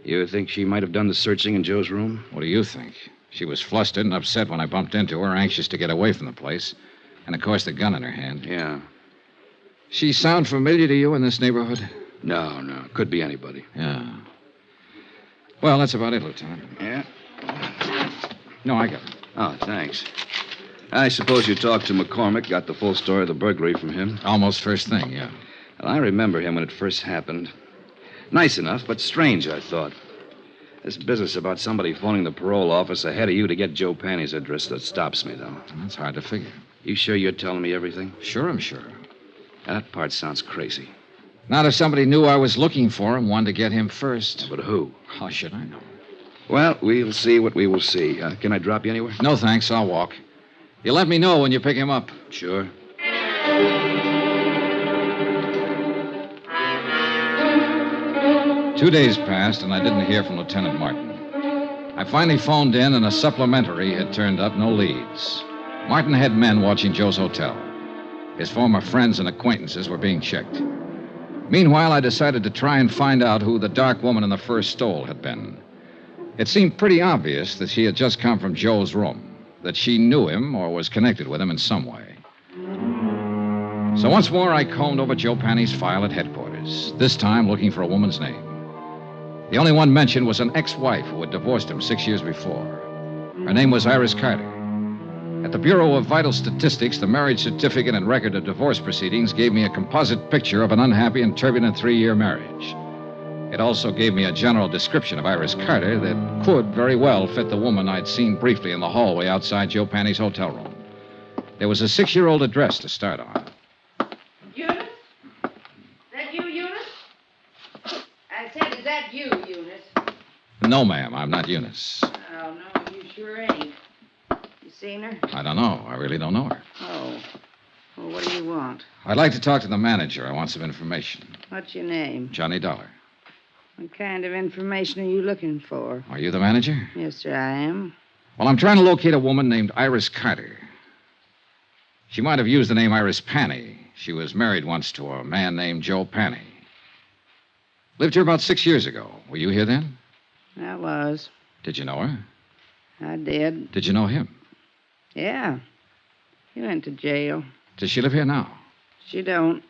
S12: You think she might have done the searching in Joe's room?
S3: What do you think? She was flustered and upset when I bumped into her, anxious to get away from the place. And, of course, the gun in her hand.
S12: Yeah.
S3: She sound familiar to you in this neighborhood?
S12: No. Could be anybody.
S3: Yeah. Well, that's about it, Lieutenant.
S12: Yeah?
S3: No, I got it.
S12: Oh, thanks. I suppose you talked to MaCormack, got the full story of the burglary from him?
S3: Almost first thing, yeah.
S12: Well, I remember him when it first happened. Nice enough, but strange, I thought. This business about somebody phoning the parole office ahead of you to get Joe Panny's address, that stops me, though.
S3: That's hard to figure.
S12: You sure you're telling me everything?
S3: Sure, I'm sure.
S12: That part sounds crazy.
S3: Not if somebody knew I was looking for him, wanted to get him first.
S12: But who?
S3: How should I know?
S12: Well, we'll see what we will see. Can I drop you anywhere?
S3: No, thanks. I'll walk. You let me know when you pick him up.
S12: Sure.
S3: 2 days passed, and I didn't hear from Lieutenant Martin. I finally phoned in, and a supplementary had turned up, no leads. Martin had men watching Joe's hotel. His former friends and acquaintances were being checked. Meanwhile, I decided to try and find out who the dark woman in the first stole had been. It seemed pretty obvious that she had just come from Joe's room, that she knew him or was connected with him in some way. So once more, I combed over Joe Panny's file at headquarters, this time looking for a woman's name. The only one mentioned was an ex-wife who had divorced him 6 years before. Her name was Iris Carter. At the Bureau of Vital Statistics, the marriage certificate and record of divorce proceedings gave me a composite picture of an unhappy and turbulent 3-year marriage. It also gave me a general description of Iris Carter that could very well fit the woman I'd seen briefly in the hallway outside Joe Panny's hotel room. There was a 6-year-old address to start on.
S13: Eunice? Is that you, Eunice? I said, is that you, Eunice?
S3: No, ma'am, I'm not Eunice.
S13: Oh, no, you sure ain't. You seen her?
S3: I don't know. I really don't know her.
S13: Oh. Well, what do you want?
S3: I'd like to talk to the manager. I want some information.
S13: What's your name?
S3: Johnny Dollar.
S13: What kind of information are you looking for?
S3: Are you the manager?
S13: Yes, sir, I am.
S3: Well, I'm trying to locate a woman named Iris Carter. She might have used the name Iris Panny. She was married once to a man named Joe Panny. Lived here about 6 years ago. Were you here then?
S13: I was.
S3: Did you know her?
S13: I did.
S3: Did you know him?
S13: Yeah. He went to jail.
S3: Does she live here now?
S13: She don't.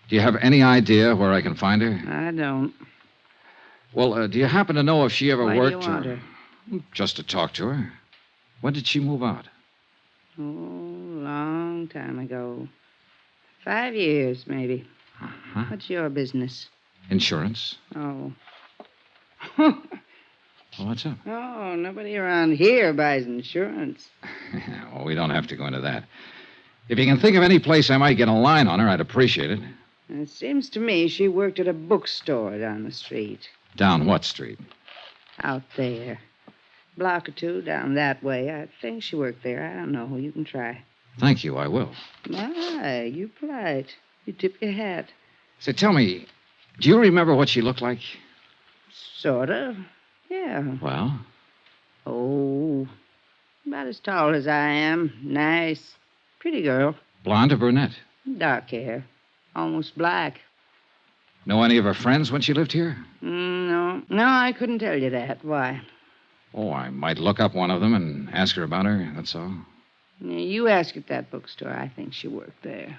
S3: Do you have any idea where I can find her?
S13: I don't.
S3: Well, do you happen to know if she ever
S13: Why
S3: worked
S13: do you want her?
S3: Just to talk to her. When did she move out?
S13: Oh, long time ago. 5 years, maybe.
S3: Uh-huh.
S13: What's your business?
S3: Insurance.
S13: Oh.
S3: Well, what's up?
S13: Oh, nobody around here buys insurance.
S3: Well, we don't have to go into that. If you can think of any place I might get a line on her, I'd appreciate it.
S13: It seems to me she worked at a bookstore down the street.
S3: Down what street?
S13: Out there. Block or two down that way. I think she worked there. I don't know. You can try.
S3: Thank you, I will.
S13: My, you polite. You tip your hat.
S3: Say, tell me, do you remember what she looked like?
S13: Sort of. Yeah.
S3: Well?
S13: Oh, about as tall as I am. Nice. Pretty girl.
S3: Blonde or brunette?
S13: Dark hair. Almost black.
S3: Know any of her friends when she lived here?
S13: No. No, I couldn't tell you that. Why?
S3: Oh, I might look up one of them and ask her about her, that's all.
S13: Yeah, you ask at that bookstore. I think she worked there.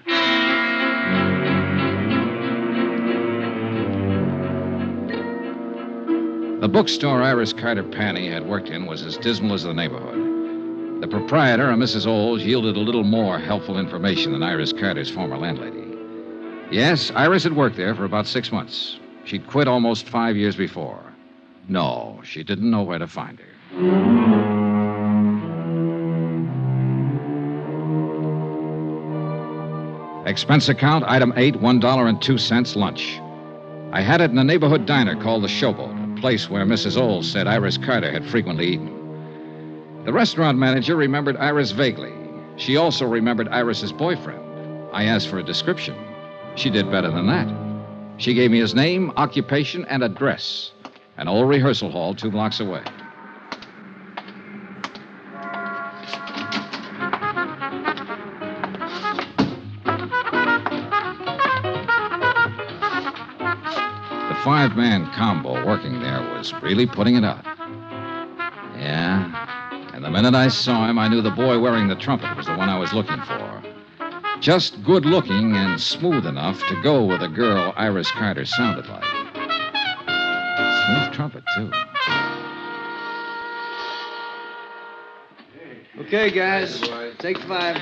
S3: The bookstore Iris Carter Panny had worked in was as dismal as the neighborhood. The proprietor, a Mrs. Olds, yielded a little more helpful information than Iris Carter's former landlady. Yes, Iris had worked there for about 6 months. She'd quit almost 5 years before. No, she didn't know where to find her. Expense account, item 8, $1.02 lunch. I had it in a neighborhood diner called the Showboat, a place where Mrs. Olds said Iris Carter had frequently eaten. The restaurant manager remembered Iris vaguely. She also remembered Iris's boyfriend. I asked for a description. She did better than that. She gave me his name, occupation, and address. An old rehearsal hall 2 blocks away. The 5-man combo working there was really putting it out. Yeah, and the minute I saw him, I knew the boy wearing the trumpet was the one I was looking for. Just good looking and smooth enough to go with a girl Iris Carter sounded like. Smooth trumpet, too.
S14: Okay, guys. Take 5.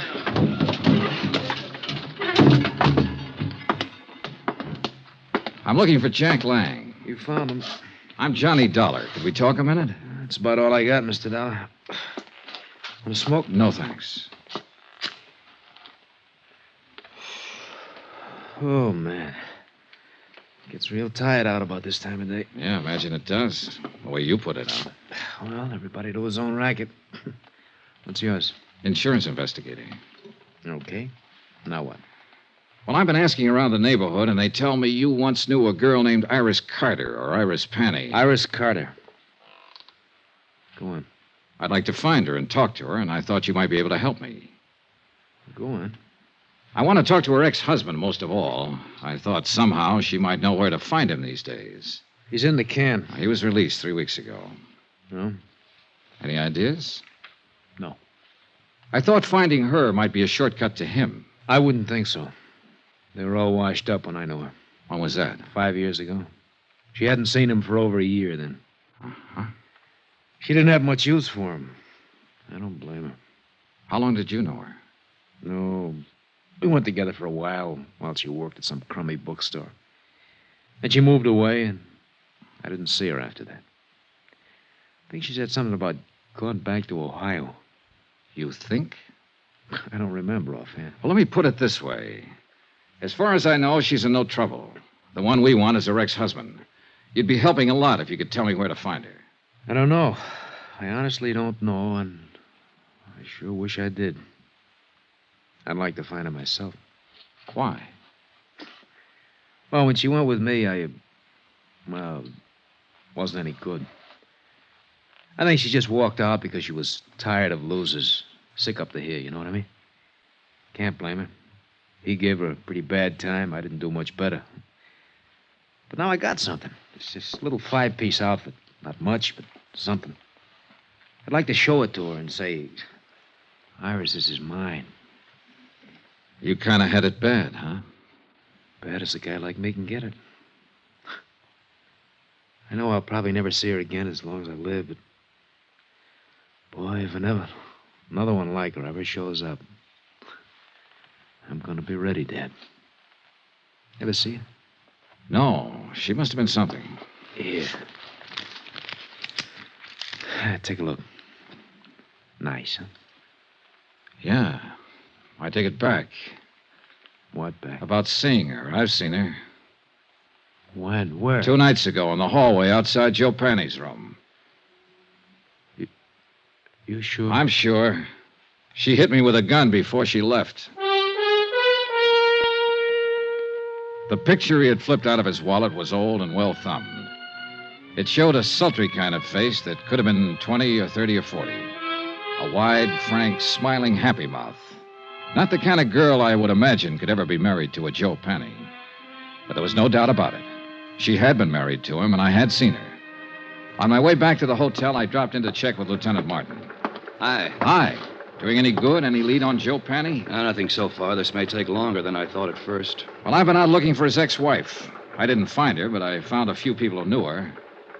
S3: I'm looking for Jack Lang.
S14: You found him.
S3: I'm Johnny Dollar. Could we talk a minute?
S14: That's about all I got, Mr. Dollar. Want to smoke?
S3: No, thanks.
S14: Oh, man. Gets real tired out about this time of day.
S3: Yeah, imagine it does. The way you put it out.
S14: Well, everybody to his own racket. What's yours?
S3: Insurance investigator.
S14: Okay. Now what?
S3: Well, I've been asking around the neighborhood, and they tell me you once knew a girl named Iris Carter, or Iris Panny.
S14: Iris Carter. Go on.
S3: I'd like to find her and talk to her, and I thought you might be able to help me.
S14: Go on.
S3: I want to talk to her ex-husband most of all. I thought somehow she might know where to find him these days.
S14: He's in the can.
S3: He was released 3 weeks ago.
S14: No?
S3: Any ideas?
S14: No.
S3: I thought finding her might be a shortcut to him.
S14: I wouldn't think so. They were all washed up when I knew her.
S3: When was that?
S14: 5 years ago. She hadn't seen him for over a year then.
S3: Uh-huh.
S14: She didn't have much use for him. I don't blame her.
S3: How long did you know her?
S14: No. We went together for a while she worked at some crummy bookstore. Then she moved away, and I didn't see her after that. I think she said something about going back to Ohio.
S3: You think?
S14: I don't remember offhand.
S3: Well, let me put it this way. As far as I know, she's in no trouble. The one we want is her ex-husband. You'd be helping a lot if you could tell me where to find her.
S14: I don't know. I honestly don't know, and I sure wish I did. I'd like to find her myself.
S3: Why?
S14: Well, when she went with me, wasn't any good. I think she just walked out because she was tired of losers. Sick up to here, you know what I mean? Can't blame her. He gave her a pretty bad time. I didn't do much better. But now I got something. It's this little 5-piece outfit. Not much, but something. I'd like to show it to her and say, Iris, this is mine.
S3: You kind of had it bad, huh?
S14: Bad as a guy like me can get it. I know I'll probably never see her again as long as I live, but... boy, if another one like her ever shows up, I'm gonna be ready, Dad. Ever see her?
S3: No, she must have been something.
S14: Here. Take a look. Nice, huh?
S3: Yeah. I take it back.
S14: What back?
S3: About seeing her. I've seen her.
S14: When? Where?
S3: 2 nights ago in the hallway outside Joe Panny's room.
S14: You sure?
S3: I'm sure. She hit me with a gun before she left. The picture he had flipped out of his wallet was old and well thumbed. It showed a sultry kind of face that could have been 20 or 30 or 40. A wide, frank, smiling, happy mouth. Not the kind of girl I would imagine could ever be married to a Joe Penny. But there was no doubt about it. She had been married to him, and I had seen her. On my way back to the hotel, I dropped in to check with Lieutenant Martin.
S12: Hi.
S3: Hi. Doing any good? Any lead on Joe Penny?
S12: Nothing so far. This may take longer than I thought at first.
S3: Well, I've been out looking for his ex-wife. I didn't find her, but I found a few people who knew her.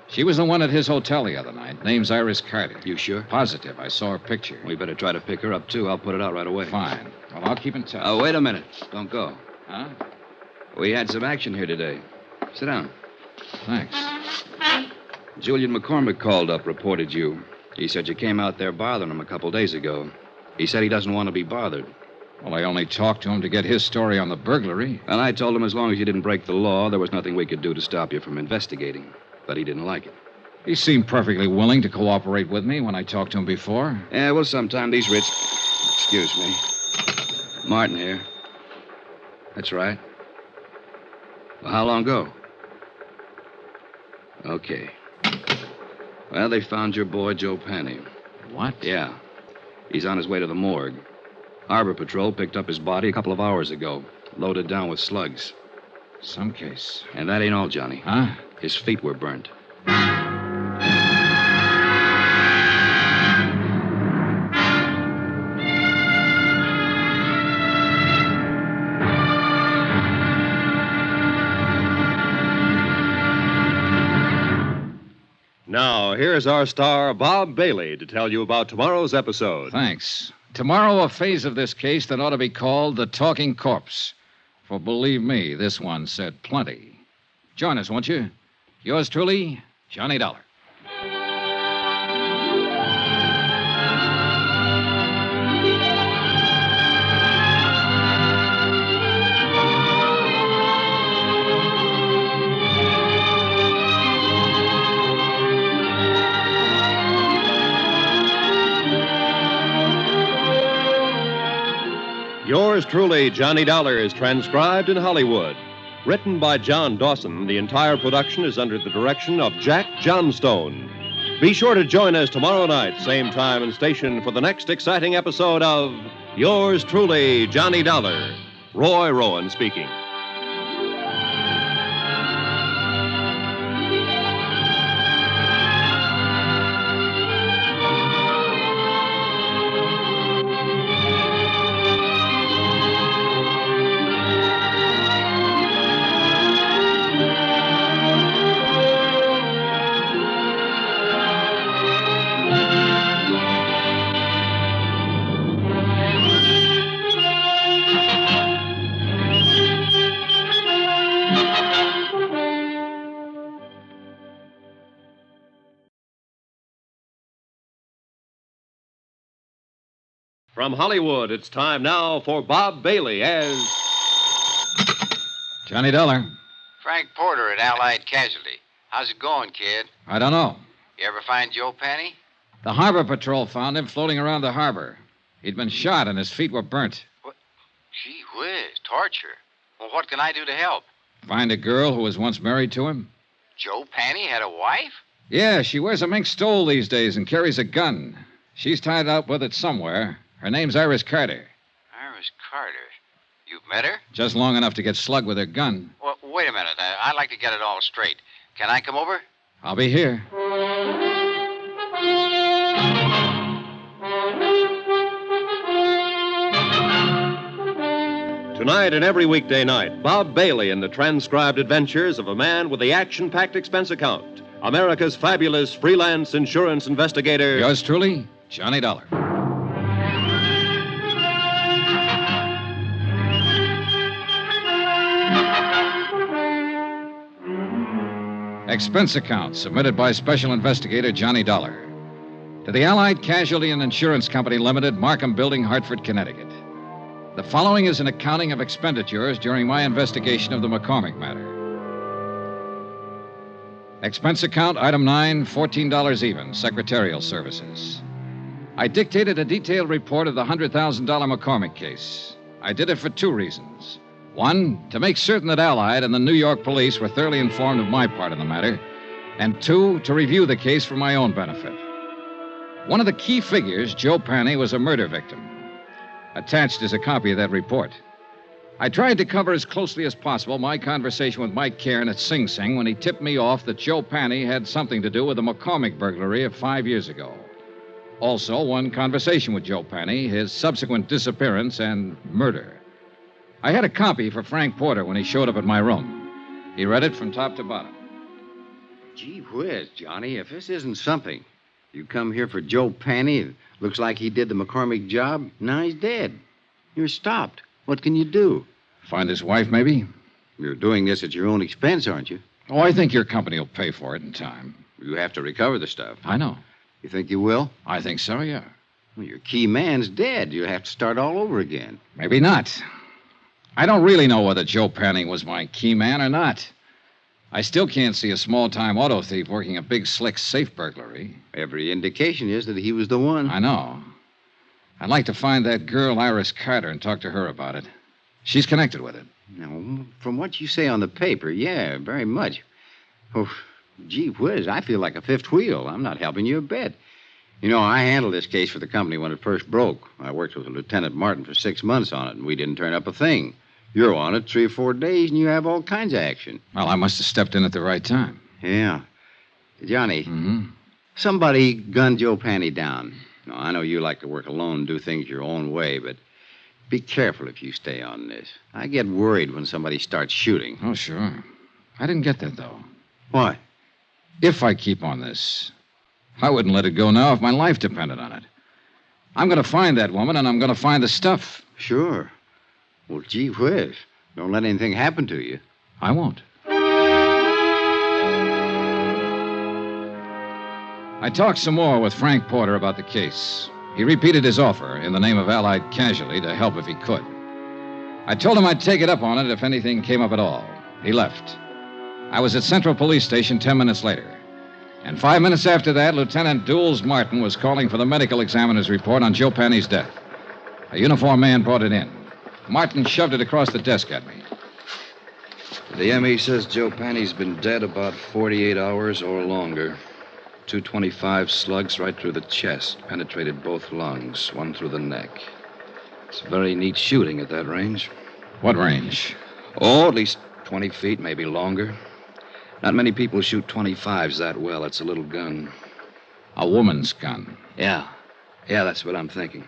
S3: She was the one at his hotel the other night. Name's Iris Carter.
S12: You sure?
S3: Positive. I saw her picture.
S12: We better try to pick her up, too. I'll put it out right away.
S3: Fine. Well, I'll keep in touch.
S12: Oh, wait a minute. Don't go.
S3: Huh?
S12: We had some action here today. Sit down.
S3: Thanks.
S12: Julian MaCormack called up, reported you. He said you came out there bothering him a couple days ago. He said he doesn't want to be bothered.
S3: Well, I only talked to him to get his story on the burglary.
S12: And I told him as long as you didn't break the law, there was nothing we could do to stop you from investigating. But he didn't like it.
S3: He seemed perfectly willing to cooperate with me when I talked to him before.
S12: Yeah, well, sometime these rich... Excuse me. Martin here. That's right. Well, how long ago? Okay. Well, they found your boy, Joe Penny.
S3: What?
S12: Yeah. He's on his way to the morgue. Harbor Patrol picked up his body a couple of hours ago, loaded down with slugs.
S3: Some case.
S12: And that ain't all, Johnny.
S3: Huh?
S12: His feet were burnt.
S2: Now, here's our star, Bob Bailey, to tell you about tomorrow's episode.
S3: Thanks. Tomorrow, a phase of this case that ought to be called the Talking Corpse. For believe me, this one said plenty. Join us, won't you? Yours truly, Johnny Dollar.
S2: Yours truly, Johnny Dollar, is transcribed in Hollywood. Written by John Dawson, the entire production is under the direction of Jack Johnstone. Be sure to join us tomorrow night, same time and station, for the next exciting episode of Yours truly, Johnny Dollar. Roy Rowan speaking. From Hollywood, it's time now for Bob Bailey as...
S3: Johnny Dollar.
S4: Frank Porter at Allied Casualty. How's it going, kid?
S3: I don't know.
S4: You ever find Joe Penny?
S3: The Harbor Patrol found him floating around the harbor. He'd been shot and his feet were burnt.
S4: What? Gee whiz, torture. Well, what can I do to help?
S3: Find a girl who was once married to him?
S4: Joe Penny had a wife?
S3: Yeah, she wears a mink stole these days and carries a gun. She's tied up with it somewhere. Her name's Iris Carter.
S4: Iris Carter. You've met her?
S3: Just long enough to get slugged with her gun.
S4: Well, wait a minute. I'd like to get it all straight. Can I come over?
S3: I'll be here.
S2: Tonight and every weekday night, Bob Bailey in the transcribed adventures of a man with the action-packed expense account. America's fabulous freelance insurance investigator.
S3: Yours truly, Johnny Dollar. Expense account submitted by Special Investigator Johnny Dollar. To the Allied Casualty and Insurance Company Limited, Markham Building, Hartford, Connecticut. The following is an accounting of expenditures during my investigation of the MaCormack matter. Expense account, item 9, $14 even, secretarial services. I dictated a detailed report of the $100,000 MaCormack case. I did it for two reasons. One, to make certain that Allied and the New York police were thoroughly informed of my part in the matter. And two, to review the case for my own benefit. One of the key figures, Joe Panny, was a murder victim. Attached is a copy of that report. I tried to cover as closely as possible my conversation with Mike Cairn at Sing Sing when he tipped me off that Joe Panny had something to do with the MaCormack burglary of 5 years ago. Also, one conversation with Joe Panny, his subsequent disappearance and murder. I had a copy for Frank Porter when he showed up at my room. He read it from top to bottom.
S10: Gee whiz, Johnny, if this isn't something. You come here for Joe Panny. It looks like he did the McCormick job. Now he's dead. You're stopped. What can you do?
S3: Find his wife, maybe?
S10: You're doing this at your own expense, aren't you?
S3: Oh, I think your company will pay for it in time.
S10: You have to recover the stuff.
S3: I know.
S10: You think you will?
S3: I think so, yeah.
S10: Well, your key man's dead. You'll have to start all over again.
S3: Maybe not. I don't really know whether Joe Panny was my key man or not. I still can't see a small-time auto thief working a big, slick safe burglary.
S10: Every indication is that he was the one.
S3: I know. I'd like to find that girl, Iris Carter, and talk to her about it. She's connected with it.
S10: No, from what you say on the paper, yeah, very much. Oh, gee whiz, I feel like a fifth wheel. I'm not helping you a bit. You know, I handled this case for the company when it first broke. I worked with Lieutenant Martin for 6 months on it, and we didn't turn up a thing. You're on it 3 or 4 days, and you have all kinds of action.
S3: Well, I must have stepped in at the right time.
S10: Yeah. Johnny, somebody gunned Joe Panny down. Now, I know you like to work alone and do things your own way, but be careful if you stay on this. I get worried when somebody starts shooting.
S3: Oh, sure. I didn't get that, though.
S10: What?
S3: If I keep on this, I wouldn't let it go now if my life depended on it. I'm going to find that woman, and I'm going to find the stuff.
S10: Sure. Well, gee whiz. Don't let anything happen to you.
S3: I won't. I talked some more with Frank Porter about the case. He repeated his offer in the name of Allied Casualty to help if he could. I told him I'd take it up on it if anything came up at all. He left. I was at Central Police Station 10 minutes later. And 5 minutes after that, Lieutenant Dools Martin was calling for the medical examiner's report on Joe Panny's death. A uniformed man brought it in. Martin shoved it across the desk at me.
S12: The ME says Joe Panny's been dead about 48 hours or longer. 225 slugs right through the chest, penetrated both lungs, one through the neck. It's very neat shooting at that range.
S3: What range?
S12: Oh, at least 20 feet, maybe longer. Not many people shoot 25s that well. It's a little gun.
S3: A woman's gun?
S12: Yeah, that's what I'm thinking.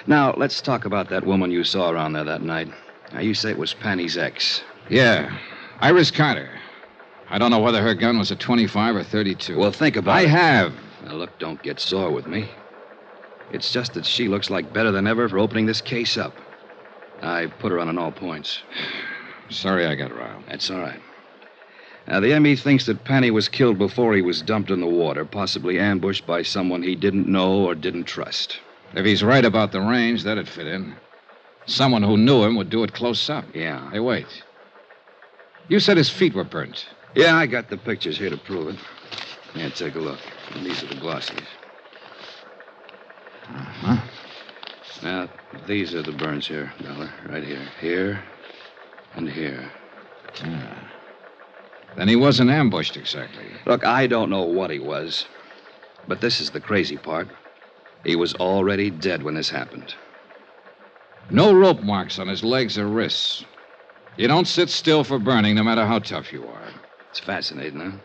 S12: Now, let's talk about that woman you saw around there that night. Now, you say it was Panny's ex.
S3: Yeah, Iris Carter. I don't know whether her gun was a 25 or 32.
S12: Well, think about it.
S3: I have.
S12: Now, look, don't get sore with me. It's just that she looks like better than ever for opening this case up. I put her on all points.
S3: Sorry I got riled.
S12: That's all right. Now, the ME thinks that Panny was killed before he was dumped in the water, possibly ambushed by someone he didn't know or didn't trust.
S3: If he's right about the range, that'd fit in. Someone who knew him would do it close up.
S12: Yeah.
S3: Hey, wait. You said his feet were burnt.
S12: Yeah, I got the pictures here to prove it. Yeah, take a look. And these are the glossies.
S3: Uh-huh.
S12: Now, these are the burns here, Dollar. Right here. Here and here.
S3: Yeah. Then he wasn't ambushed exactly.
S12: Look, I don't know what he was. But this is the crazy part. He was already dead when this happened.
S3: No rope marks on his legs or wrists. You don't sit still for burning, no matter how tough you are.
S12: It's fascinating, huh?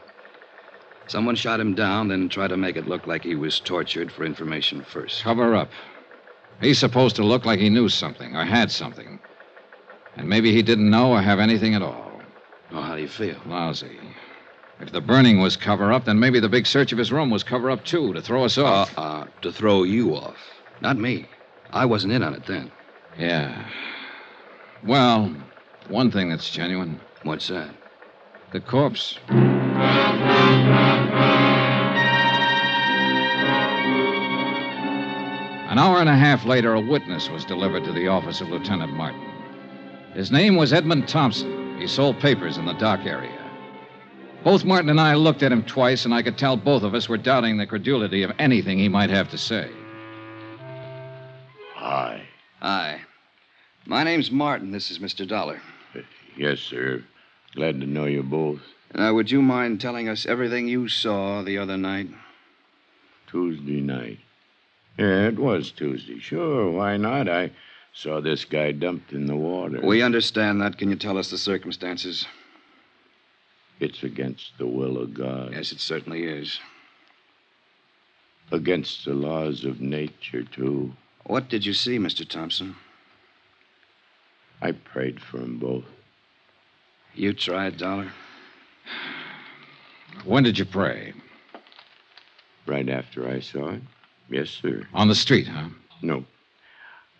S12: Someone shot him down, then tried to make it look like he was tortured for information first.
S3: Cover up. He's supposed to look like he knew something or had something. And maybe he didn't know or have anything at all.
S12: Oh, how do you feel?
S3: Lousy. If the burning was cover up, then maybe the big search of his room was cover up, too, to throw us off.
S12: To throw you off. Not me. I wasn't in on it then.
S3: Yeah. Well, one thing that's genuine.
S12: What's that?
S3: The corpse. An hour and a half later, a witness was delivered to the office of Lieutenant Martin. His name was Edmund Thompson. He sold papers in the dock area. Both Martin and I looked at him twice, and I could tell both of us were doubting the credulity of anything he might have to say.
S15: Hi.
S12: Hi. My name's Martin. This is Mr. Dollar.
S15: Yes, sir. Glad to know you both.
S12: Would you mind telling us everything you saw the other night?
S15: Tuesday night. Yeah, it was Tuesday. Sure, why not? I saw this guy dumped in the water.
S12: We understand that. Can you tell us the circumstances?
S15: It's against the will of God.
S12: Yes, it certainly is.
S15: Against the laws of nature, too.
S12: What did you see, Mr. Thompson?
S15: I prayed for them both.
S12: You tried, Dollar?
S3: When did you pray?
S15: Right after I saw it. Yes, sir.
S3: On the street, huh?
S15: No.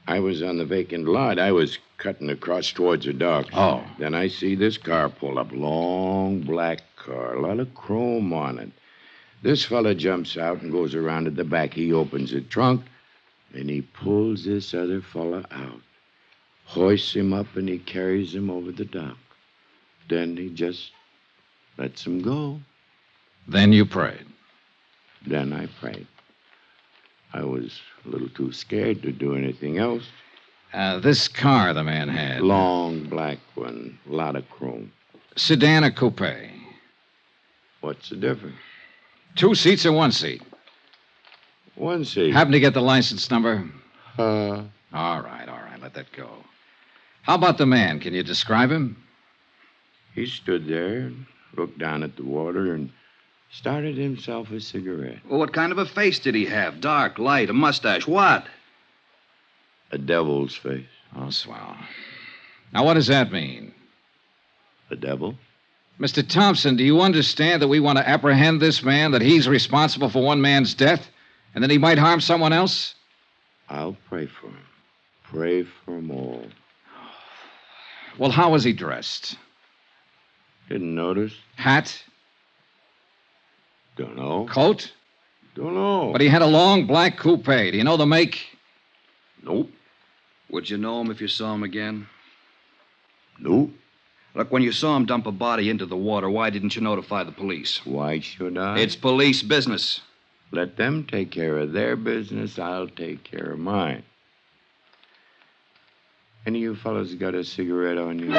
S15: I was on the vacant lot. I was cutting across towards the docks.
S3: Oh.
S15: Then I see this car pull up. Long black car. A lot of chrome on it. This fella jumps out and goes around to the back. He opens the trunk, and he pulls this other fella out. Hoists him up, and he carries him over the dock. Then he just lets him go.
S3: Then you prayed.
S15: Then I prayed. I was a little too scared to do anything else.
S3: This car the man had.
S15: Long black one. A lot of chrome.
S3: Sedan or coupe?
S15: What's the difference?
S3: 2 seats or 1 seat?
S15: 1 seat.
S3: Happen to get the license number?
S15: All
S3: right. Let that go. How about the man? Can you describe him?
S15: He stood there and looked down at the water and started himself a cigarette.
S12: Well, what kind of a face did he have? Dark, light, a mustache, what?
S15: A devil's face.
S3: Oh, swell. Now, what does that mean?
S15: A devil?
S3: Mr. Thompson, do you understand that we want to apprehend this man, that he's responsible for one man's death, and that he might harm someone else?
S15: I'll pray for him. Pray for them all.
S3: Well, how was he dressed?
S15: Didn't notice.
S3: Hat?
S15: Don't know.
S3: Coat?
S15: Don't know.
S3: But he had a long black coupe. Do you know the make?
S15: Nope.
S12: Would you know him if you saw him again?
S15: Nope.
S12: Look, when you saw him dump a body into the water, why didn't you notify the police?
S15: Why should I?
S12: It's police business.
S15: Let them take care of their business. I'll take care of mine. Any of you fellas got a cigarette on you?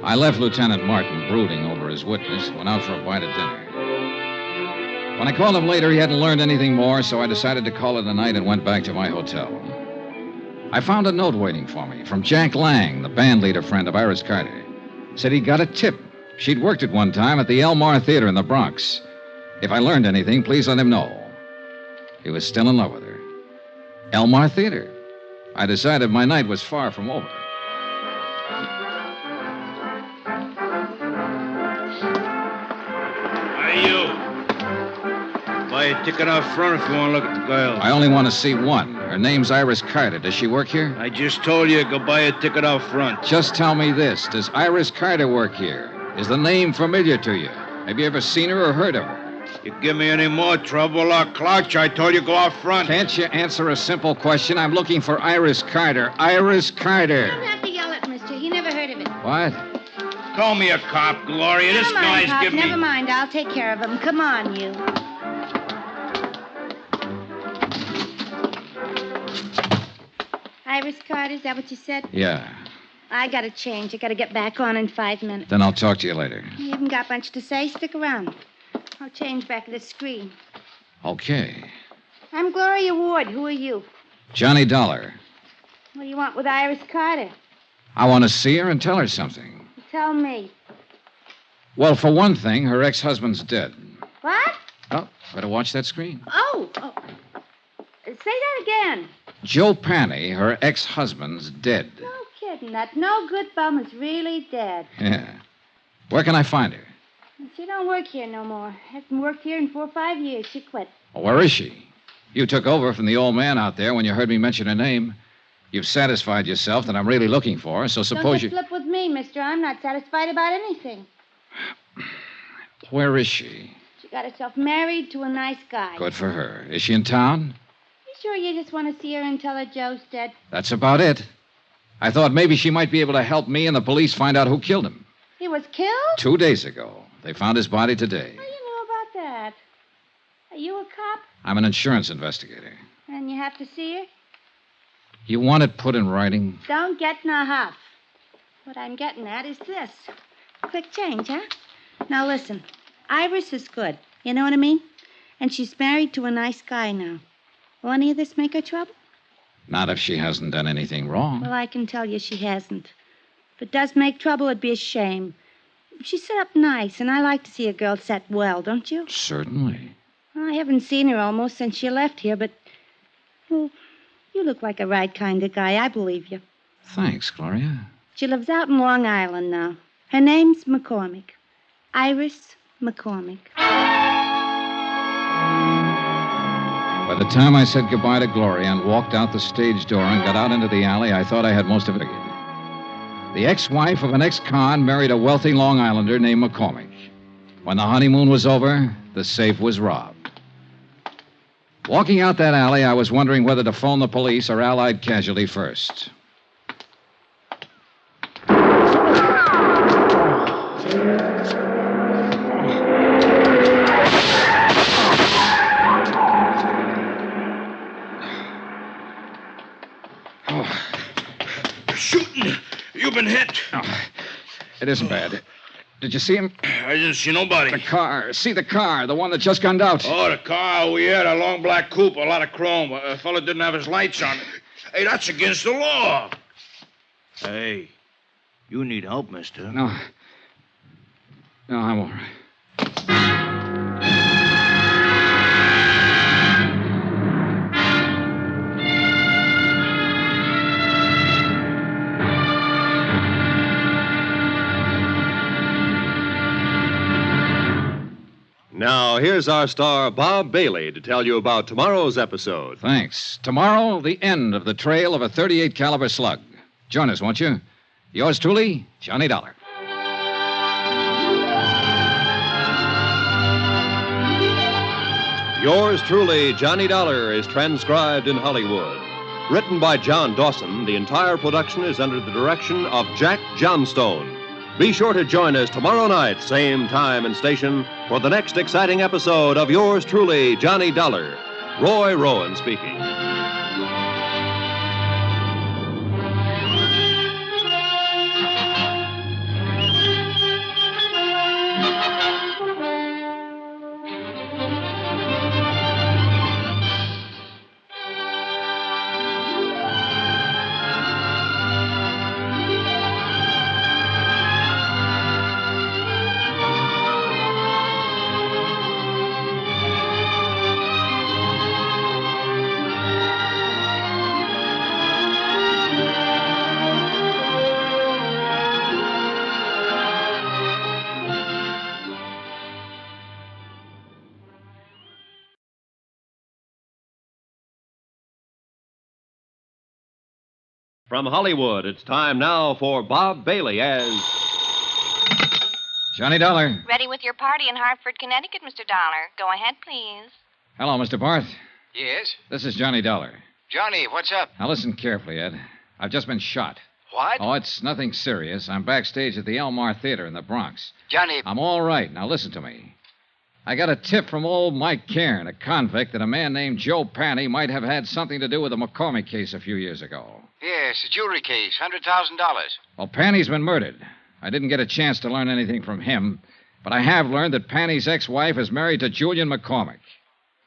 S3: I left Lieutenant Martin brooding over his witness and went out for a bite of dinner. When I called him later, he hadn't learned anything more, so I decided to call it a night and went back to my hotel. I found a note waiting for me from Jack Lang, the band leader friend of Iris Carter. Said he'd got a tip. She'd worked at one time at the Elmar Theater in the Bronx. If I learned anything, please let him know. He was still in love with her. Elmar Theater. I decided my night was far from over.
S7: Buy a ticket out front if you want to look at the girl.
S3: I only want to see one. Her name's Iris Carter. Does she work here?
S7: I just told you, go buy a ticket out front.
S3: Just tell me this. Does Iris Carter work here? Is the name familiar to you? Have you ever seen her or heard of her?
S7: You give me any more trouble, I'll clutch. I told you go out front.
S3: Can't you answer a simple question? I'm looking for Iris Carter. Iris Carter.
S13: You don't have to yell at mister. He never heard of it.
S3: What?
S7: Call me a cop, Gloria. This
S13: Never mind,
S7: guy's
S13: Pop.
S7: giving
S13: Never
S7: me...
S13: mind. I'll take care of him. Come on, you. Iris Carter, is that what you said?
S3: Yeah.
S13: I gotta change. I gotta get back on in 5 minutes.
S3: Then I'll talk to you later.
S13: You haven't got much to say. Stick around. I'll change back at the screen.
S3: Okay.
S13: I'm Gloria Ward. Who are you?
S3: Johnny Dollar.
S13: What do you want with Iris Carter?
S3: I want to see her and tell her something.
S13: Tell me.
S3: Well, for one thing, her ex-husband's dead.
S13: What?
S3: Oh, better watch that screen.
S13: Oh. Say that again.
S3: Joe Panny, her ex-husband's dead.
S13: No kidding. That no good bum is really dead.
S3: Yeah. Where can I find her?
S13: She don't work here no more. Hasn't worked here in 4 or 5 years. She quit.
S3: Well, where is she? You took over from the old man out there when you heard me mention her name. You've satisfied yourself that I'm really looking for her, so suppose
S13: Don't flip with me, mister. I'm not satisfied about anything.
S3: Where is she?
S13: She got herself married to a nice guy.
S3: Good for her. Is she in town?
S13: You sure you just want to see her and tell her Joe's dead?
S3: That's about it. I thought maybe she might be able to help me and the police find out who killed him.
S13: He was killed?
S3: 2 days ago. They found his body today.
S13: How do you know about that? Are you a cop?
S3: I'm an insurance investigator.
S13: And you have to see her?
S3: You want it put in writing?
S16: Don't get in a huff. What I'm getting at is this. Quick change, huh? Now listen. Iris is good. You know what I mean? And she's married to a nice guy now. Will any of this make her trouble?
S3: Not if she hasn't done anything wrong.
S16: Well, I can tell you she hasn't. If it does make trouble, it'd be a shame. She's set up nice, and I like to see a girl set well, don't you?
S3: Certainly.
S16: Well, I haven't seen her almost since she left here, but... Well, you look like a right kind of guy. I believe you.
S3: Thanks, Gloria.
S16: She lives out in Long Island now. Her name's MaCormack. Iris MaCormack.
S3: By the time I said goodbye to Gloria and walked out the stage door and got out into the alley, I thought I had most of it figured. The ex-wife of an ex-con married a wealthy Long Islander named MaCormack. When the honeymoon was over, the safe was robbed. Walking out that alley, I was wondering whether to phone the police or Allied Casualty first.
S15: Shooting! You've been hit.
S3: Oh, it isn't bad. Did you see him?
S15: I didn't see nobody.
S3: The car. See the car, the one that just gunned out.
S15: Oh, the car. Oh, yeah, a long black coupe, a lot of chrome. A fella didn't have his lights on. Hey, that's against the law. Hey, you need help, mister.
S3: No, I'm all right.
S2: Now, here's our star, Bob Bailey, to tell you about tomorrow's episode.
S3: Thanks. Tomorrow, the end of the trail of a .38 caliber slug. Join us, won't you? Yours truly, Johnny Dollar.
S2: Yours truly, Johnny Dollar, is transcribed in Hollywood. Written by John Dawson, the entire production is under the direction of Jack Johnstone. Be sure to join us tomorrow night, same time and station, for the next exciting episode of Yours truly, Johnny Dollar. Roy Rowan speaking. From Hollywood, it's time now for Bob Bailey as
S3: Johnny Dollar.
S17: Ready with your party in Hartford, Connecticut, Mr. Dollar. Go ahead, please.
S3: Hello, Mr. Barth.
S4: Yes?
S3: This is Johnny Dollar.
S4: Johnny, what's up?
S3: Now listen carefully, Ed. I've just been shot.
S4: What?
S3: Oh, it's nothing serious. I'm backstage at the Elmar Theater in the Bronx.
S4: Johnny...
S3: I'm all right. Now listen to me. I got a tip from old Mike Cairn, a convict, that a man named Joe Panny might have had something to do with the McCormack case a few years ago.
S4: Yes, a jewelry case, $100,000.
S3: Well, Panny's been murdered. I didn't get a chance to learn anything from him, but I have learned that Panny's ex-wife is married to Julian McCormack.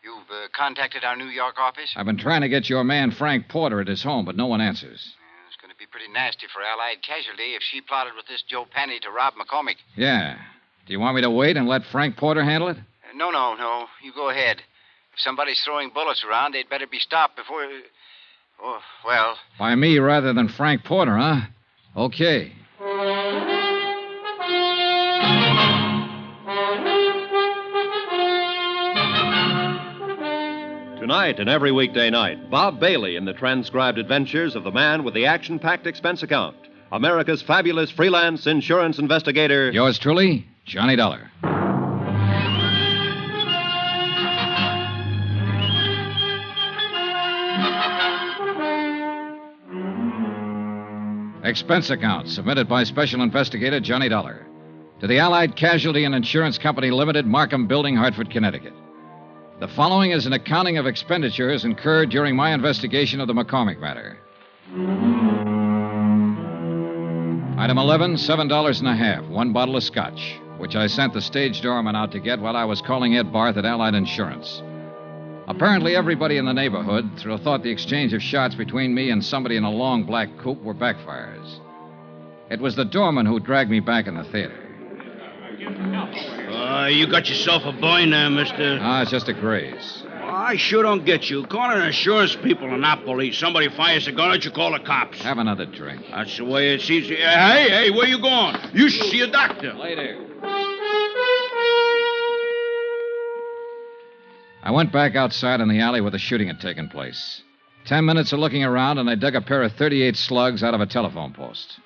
S4: You've contacted our New York office?
S3: I've been trying to get your man Frank Porter at his home, but no one answers.
S4: It's going to be pretty nasty for Allied Casualty if she plotted with this Joe Panny to rob McCormack.
S3: Yeah. Do you want me to wait and let Frank Porter handle it?
S4: No. You go ahead. If somebody's throwing bullets around, they'd better be stopped before... Oh, well...
S3: By me rather than Frank Porter, huh? Okay.
S2: Tonight and every weekday night, Bob Bailey in the transcribed adventures of the man with the action-packed expense account, America's fabulous freelance insurance investigator...
S3: Yours truly, Johnny Dollar. Expense account submitted by Special Investigator Johnny Dollar to the Allied Casualty and Insurance Company Limited, Markham Building, Hartford, Connecticut. The following is an accounting of expenditures incurred during my investigation of the McCormack matter. Item 11, $7.50, one bottle of scotch, which I sent the stage doorman out to get while I was calling Ed Barth at Allied Insurance. Apparently, everybody in the neighborhood thought the exchange of shots between me and somebody in a long black coupe were backfires. It was the doorman who dragged me back in the theater.
S18: You got yourself a boy now, mister.
S3: It's just a graze.
S18: I sure don't get you. Calling insurance people and not police. Somebody fires a gun at you, call the cops.
S3: Have another drink.
S18: That's the way it seems. Hey, where you going? You should see a doctor.
S3: Later. I went back outside in the alley where the shooting had taken place. 10 minutes of looking around, and I dug a pair of .38 slugs out of a telephone post.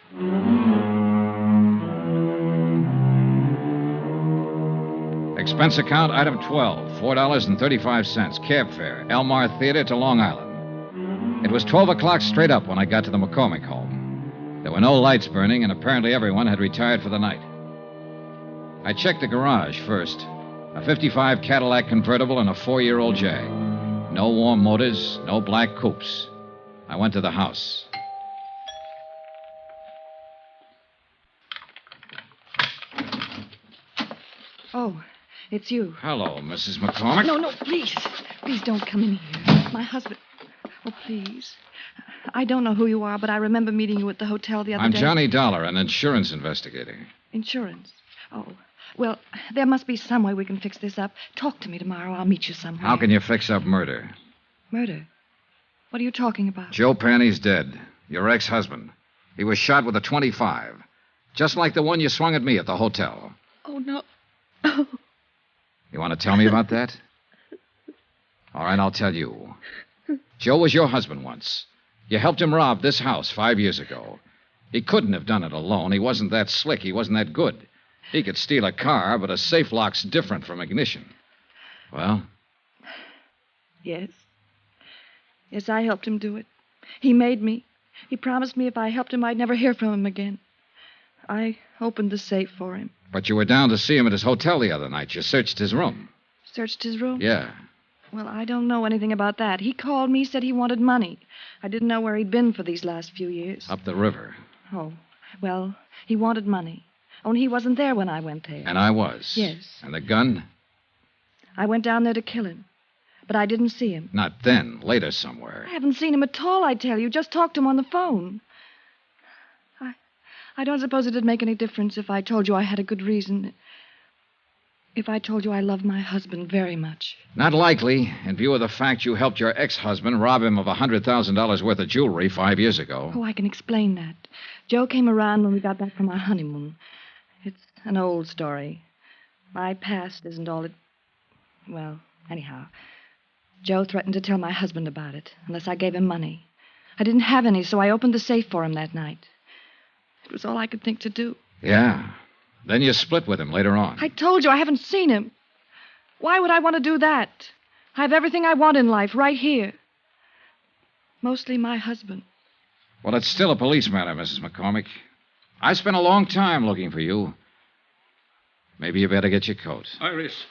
S3: Expense account, item 12, $4.35, cab fare, Elmar Theater to Long Island. It was 12 o'clock straight up when I got to the MaCormack home. There were no lights burning, and apparently everyone had retired for the night. I checked the garage first. A 55 Cadillac convertible and a 4-year-old Jag. No warm motors, no black coupes. I went to the house.
S11: Oh, it's you.
S3: Hello, Mrs. MaCormack.
S11: No, please. Please don't come in here. My husband. Oh, please. I don't know who you are, but I remember meeting you at the hotel the other day.
S3: I'm Johnny Dollar, an insurance investigator.
S11: Insurance? Oh. Well, there must be some way we can fix this up. Talk to me tomorrow. I'll meet you somewhere.
S3: How can you fix up murder?
S11: Murder? What are you talking about?
S3: Joe Panny's dead. Your ex-husband. He was shot with a .25. Just like the one you swung at me at the hotel.
S11: Oh, no. Oh.
S3: You want to tell me about that? All right, I'll tell you. Joe was your husband once. You helped him rob this house 5 years ago. He couldn't have done it alone. He wasn't that slick. He wasn't that good. He could steal a car, but a safe lock's different from ignition. Well?
S11: Yes. Yes, I helped him do it. He made me. He promised me if I helped him, I'd never hear from him again. I opened the safe for him.
S3: But you were down to see him at his hotel the other night. You searched his room.
S11: Searched his room?
S3: Yeah.
S11: Well, I don't know anything about that. He called me, said he wanted money. I didn't know where he'd been for these last few years.
S3: Up the river.
S11: Oh, well, he wanted money. Only he wasn't there when I went there.
S3: And I was.
S11: Yes.
S3: And the gun?
S11: I went down there to kill him. But I didn't see him.
S3: Not then. Later somewhere.
S11: I haven't seen him at all, I tell you. Just talked to him on the phone. I don't suppose it'd make any difference if I told you I had a good reason. If I told you I love my husband very much.
S3: Not likely, in view of the fact you helped your ex-husband rob him of $100,000 worth of jewelry 5 years ago.
S11: Oh, I can explain that. Joe came around when we got back from our honeymoon. It's an old story. My past isn't all it... Well, anyhow, Joe threatened to tell my husband about it, unless I gave him money. I didn't have any, so I opened the safe for him that night. It was all I could think to do.
S3: Yeah. Then you split with him later on.
S11: I told you I haven't seen him. Why would I want to do that? I have everything I want in life right here. Mostly my husband.
S3: Well, it's still a police matter, Mrs. MaCormack. I spent a long time looking for you. Maybe you better get your coat.
S9: Iris,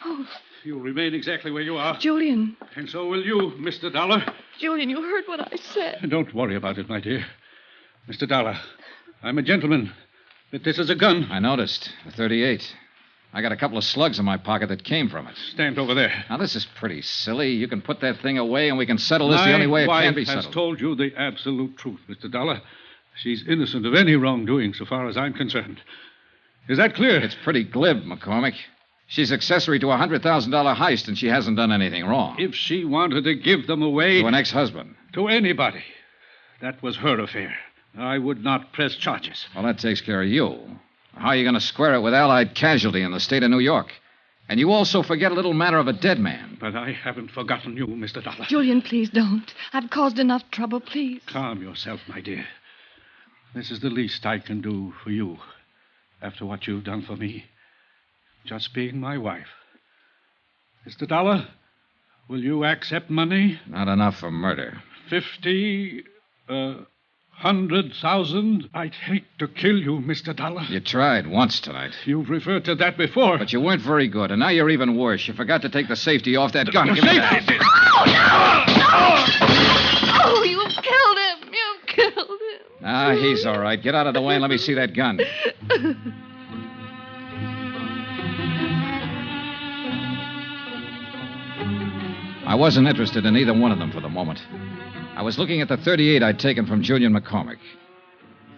S9: you'll remain exactly where you are.
S11: Julian.
S9: And so will you, Mr. Dollar.
S11: Julian, you heard what I said.
S9: Don't worry about it, my dear. Mr. Dollar, I'm a gentleman. But this is a gun.
S3: I noticed. A .38. I got a couple of slugs in my pocket that came from it.
S9: Stand over there.
S3: Now, this is pretty silly. You can put that thing away and we can settle this the only way it can be
S9: My wife has
S3: settled.
S9: told you the absolute truth, Mr. Dollar. She's innocent of any wrongdoing so far as I'm concerned. Is that clear?
S3: It's pretty glib, MaCormack. She's accessory to a $100,000 heist and she hasn't done anything wrong.
S9: If she wanted to give them away...
S3: To an ex-husband.
S9: To anybody. That was her affair. I would not press charges.
S3: Well, that takes care of you. How are you going to square it with Allied casualty in the state of New York? And you also forget a little matter of a dead man.
S9: But I haven't forgotten you, Mr. Dollar.
S11: Julian, please don't. I've caused enough trouble, please.
S9: Calm yourself, my dear. This is the least I can do for you after what you've done for me. Just being my wife. Mr. Dollar, will you accept money?
S3: Not enough for murder.
S9: 100,000? I'd hate to kill you, Mr. Dollar.
S3: You tried once tonight.
S9: You've referred to that before.
S3: But you weren't very good, and now you're even worse. You forgot to take the safety off that gun.
S9: The
S3: Give me
S9: safety?
S3: that.
S11: Oh, no! Oh, you've killed him! You've killed
S3: He's all right. Get out of the way and let me see that gun. I wasn't interested in either one of them for the moment. I was looking at the .38 I'd taken from Julian McCormack.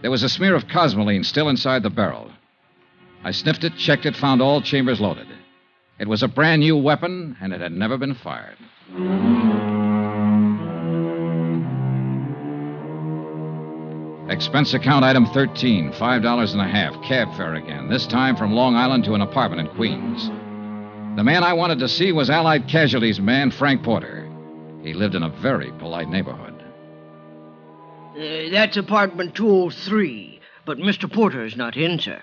S3: There was a smear of cosmoline still inside the barrel. I sniffed it, checked it, found all chambers loaded. It was a brand new weapon, and it had never been fired. Expense account item 13, $5.50, cab fare again, this time from Long Island to an apartment in Queens. The man I wanted to see was Allied Casualties man Frank Porter. He lived in a very polite neighborhood.
S19: That's apartment 203, but Mr. Porter is not in, sir.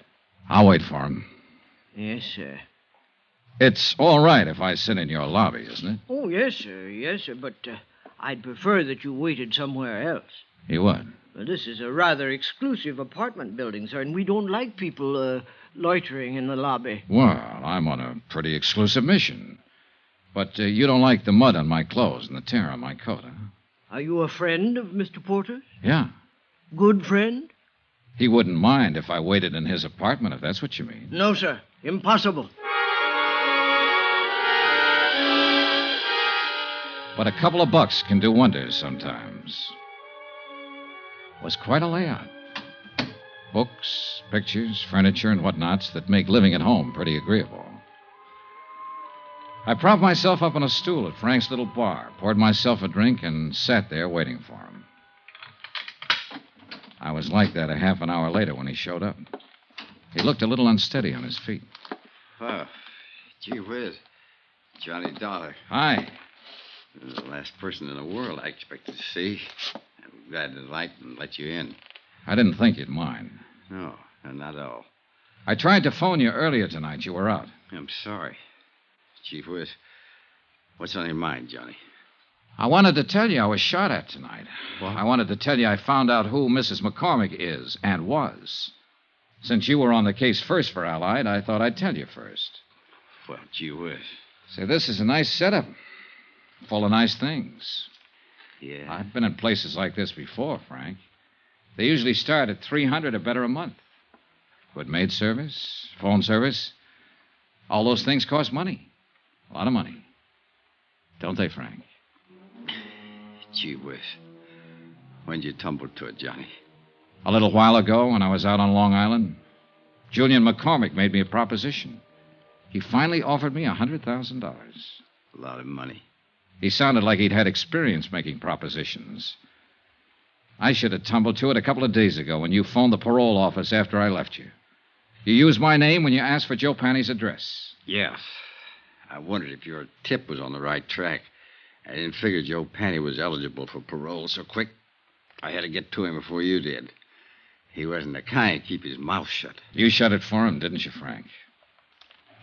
S3: I'll wait for him.
S19: Yes, sir.
S3: It's all right if I sit in your lobby, isn't it?
S19: Oh, yes, sir, but I'd prefer that you waited somewhere else.
S3: You would?
S19: Well, this is a rather exclusive apartment building, sir, and we don't like people loitering in the lobby.
S3: Well, I'm on a pretty exclusive mission. But you don't like the mud on my clothes and the tear on my coat, huh?
S19: Are you a friend of Mr. Porter's?
S3: Yeah.
S19: Good friend?
S3: He wouldn't mind if I waited in his apartment, if that's what you mean.
S19: No, sir. Impossible.
S3: But a couple of bucks can do wonders sometimes. It was quite a layout. Books, pictures, furniture, and whatnots that make living at home pretty agreeable. I propped myself up on a stool at Frank's little bar, poured myself a drink, and sat there waiting for him. I was like that a half an hour later when he showed up. He looked a little unsteady on his feet.
S10: Oh, gee whiz. Johnny Dollar.
S3: Hi.
S10: You're the last person in the world I expected to see. I'm glad to light and let you in.
S3: I didn't think you'd mind.
S10: No, not at all.
S3: I tried to phone you earlier tonight. You were out.
S10: I'm sorry. Chief Whiz, what's on your mind, Johnny?
S3: I wanted to tell you I was shot at tonight.
S10: What?
S3: I wanted to tell you I found out who Mrs. McCormack is and was. Since you were on the case first for Allied, I thought I'd tell you first.
S10: Well, gee whiz.
S3: Say, this is a nice setup. Full of nice things.
S10: Yeah?
S3: I've been in places like this before, Frank. They usually start at $300 or better a month. Good maid service, phone service. All those things cost money. A lot of money. Don't they, Frank?
S10: Gee whiz. When'd you tumble to it, Johnny?
S3: A little while ago, when I was out on Long Island, Julian McCormack made me a proposition. He finally offered me $100,000.
S10: A lot of money.
S3: He sounded like he'd had experience making propositions. I should have tumbled to it a couple of days ago when you phoned the parole office after I left you. You used my name when you asked for Joe Panny's address.
S10: Yeah. I wondered if your tip was on the right track. I didn't figure Joe Panny was eligible for parole so quick. I had to get to him before you did. He wasn't the kind to keep his mouth shut.
S3: You shut it for him, didn't you, Frank?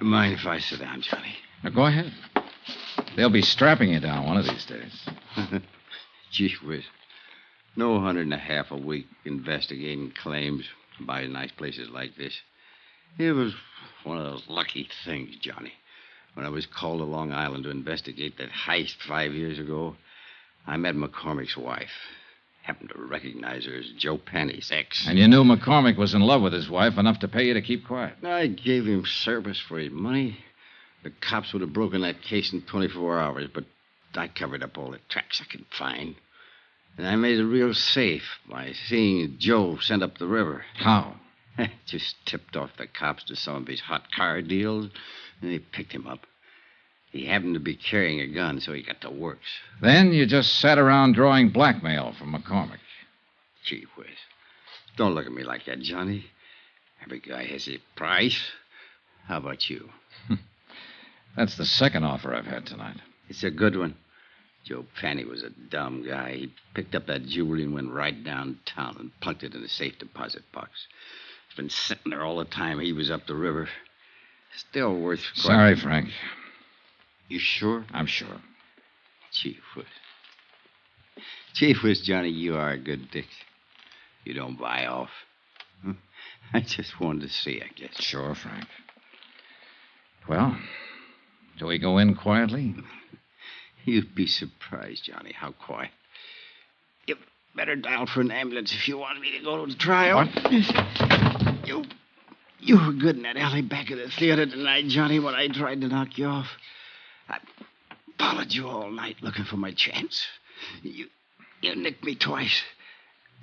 S10: Mind if I sit down, Johnny?
S3: Now, go ahead. They'll be strapping you down one of these days.
S10: Gee whiz. No $150 a week investigating claims, buying nice places like this. It was one of those lucky things, Johnny. When I was called to Long Island to investigate that heist 5 years ago, I met McCormack's wife. Happened to recognize her as Joe Panny's ex.
S3: And you knew McCormack was in love with his wife enough to pay you to keep quiet.
S10: I gave him service for his money. The cops would have broken that case in 24 hours, but I covered up all the tracks I could find. And I made it real safe by seeing Joe sent up the river.
S3: How?
S10: Just tipped off the cops to some of his hot car deals, and they picked him up. He happened to be carrying a gun, so he got to works.
S3: Then you just sat around drawing blackmail from McCormack.
S10: Gee whiz. Don't look at me like that, Johnny. Every guy has his price. How about you?
S3: That's the second offer I've had tonight.
S10: It's a good one. Joe Panny was a dumb guy. He picked up that jewelry and went right downtown and plunked it in a safe deposit box. It's been sitting there all the time he was up the river. Still worth...
S3: Sorry, Frank.
S10: You sure?
S3: I'm sure.
S10: Gee whiz. Gee whiz, Johnny, you are a good dick. You don't buy off. I just wanted to see, I guess.
S3: Sure, Frank. Well, do we go in quietly?
S10: You'd be surprised, Johnny, how quiet.
S6: better dial for an ambulance if you want me to go to the trial.
S14: What?
S6: You were good in that alley back of the theater tonight, Johnny, when I tried to knock you off. I followed you all night looking for my chance. You nicked me twice.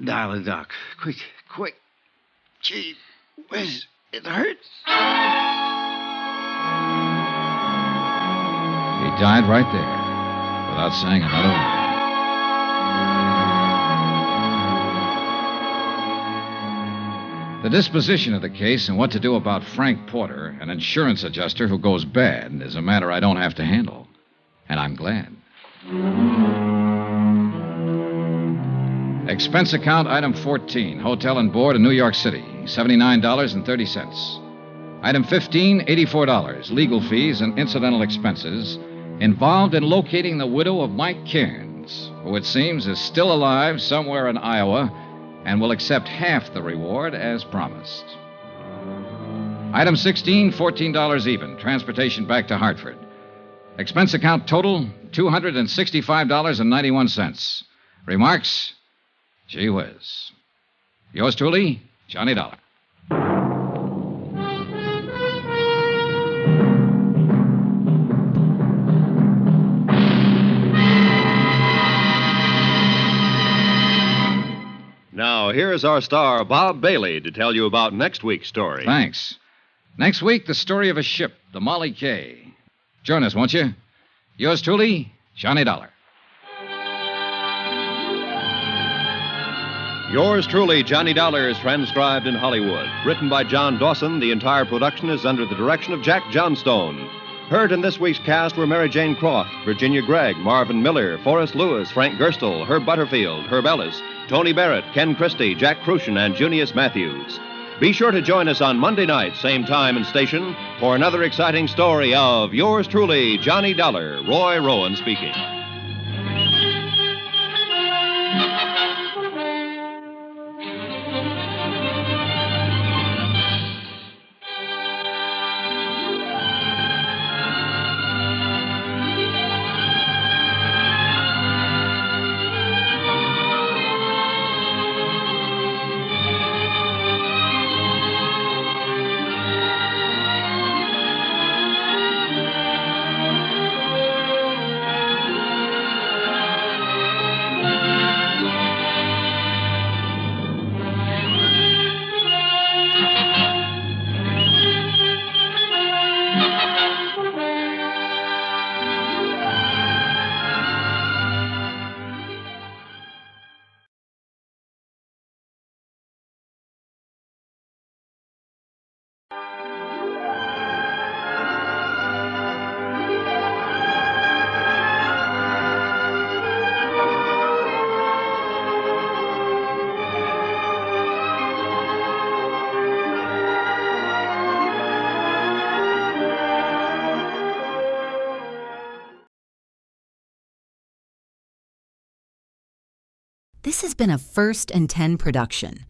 S6: Dial the doc. Quick. Gee whiz, it hurts.
S3: He died right there, without saying another word. The disposition of the case and what to do about Frank Porter, an insurance adjuster who goes bad, is a matter I don't have to handle. And I'm glad. Expense account item 14, hotel and board in New York City, $79.30. Item 15, $84, legal fees and incidental expenses involved in locating the widow of Mike Cairns, who it seems is still alive somewhere in Iowa and will accept half the reward as promised. Item 16, $14 even, transportation back to Hartford. Expense account total, $265.91. Remarks? Gee whiz. Yours truly, Johnny Dollar.
S2: Now, here's our star, Bob Bailey, to tell you about next week's story.
S3: Thanks. Next week, the story of a ship, the Molly K. Join us, won't you? Yours truly, Johnny Dollar.
S2: Yours truly, Johnny Dollar, is transcribed in Hollywood. Written by John Dawson, the entire production is under the direction of Jack Johnstone. Heard in this week's cast were Mary Jane Croft, Virginia Gregg, Marvin Miller, Forrest Lewis, Frank Gerstle, Herb Butterfield, Herb Ellis, Tony Barrett, Ken Christie, Jack Crucian, and Junius Matthews. Be sure to join us on Monday night, same time and station, for another exciting story of yours truly, Johnny Dollar. Roy Rowan speaking.
S20: This has been a First and 10 production,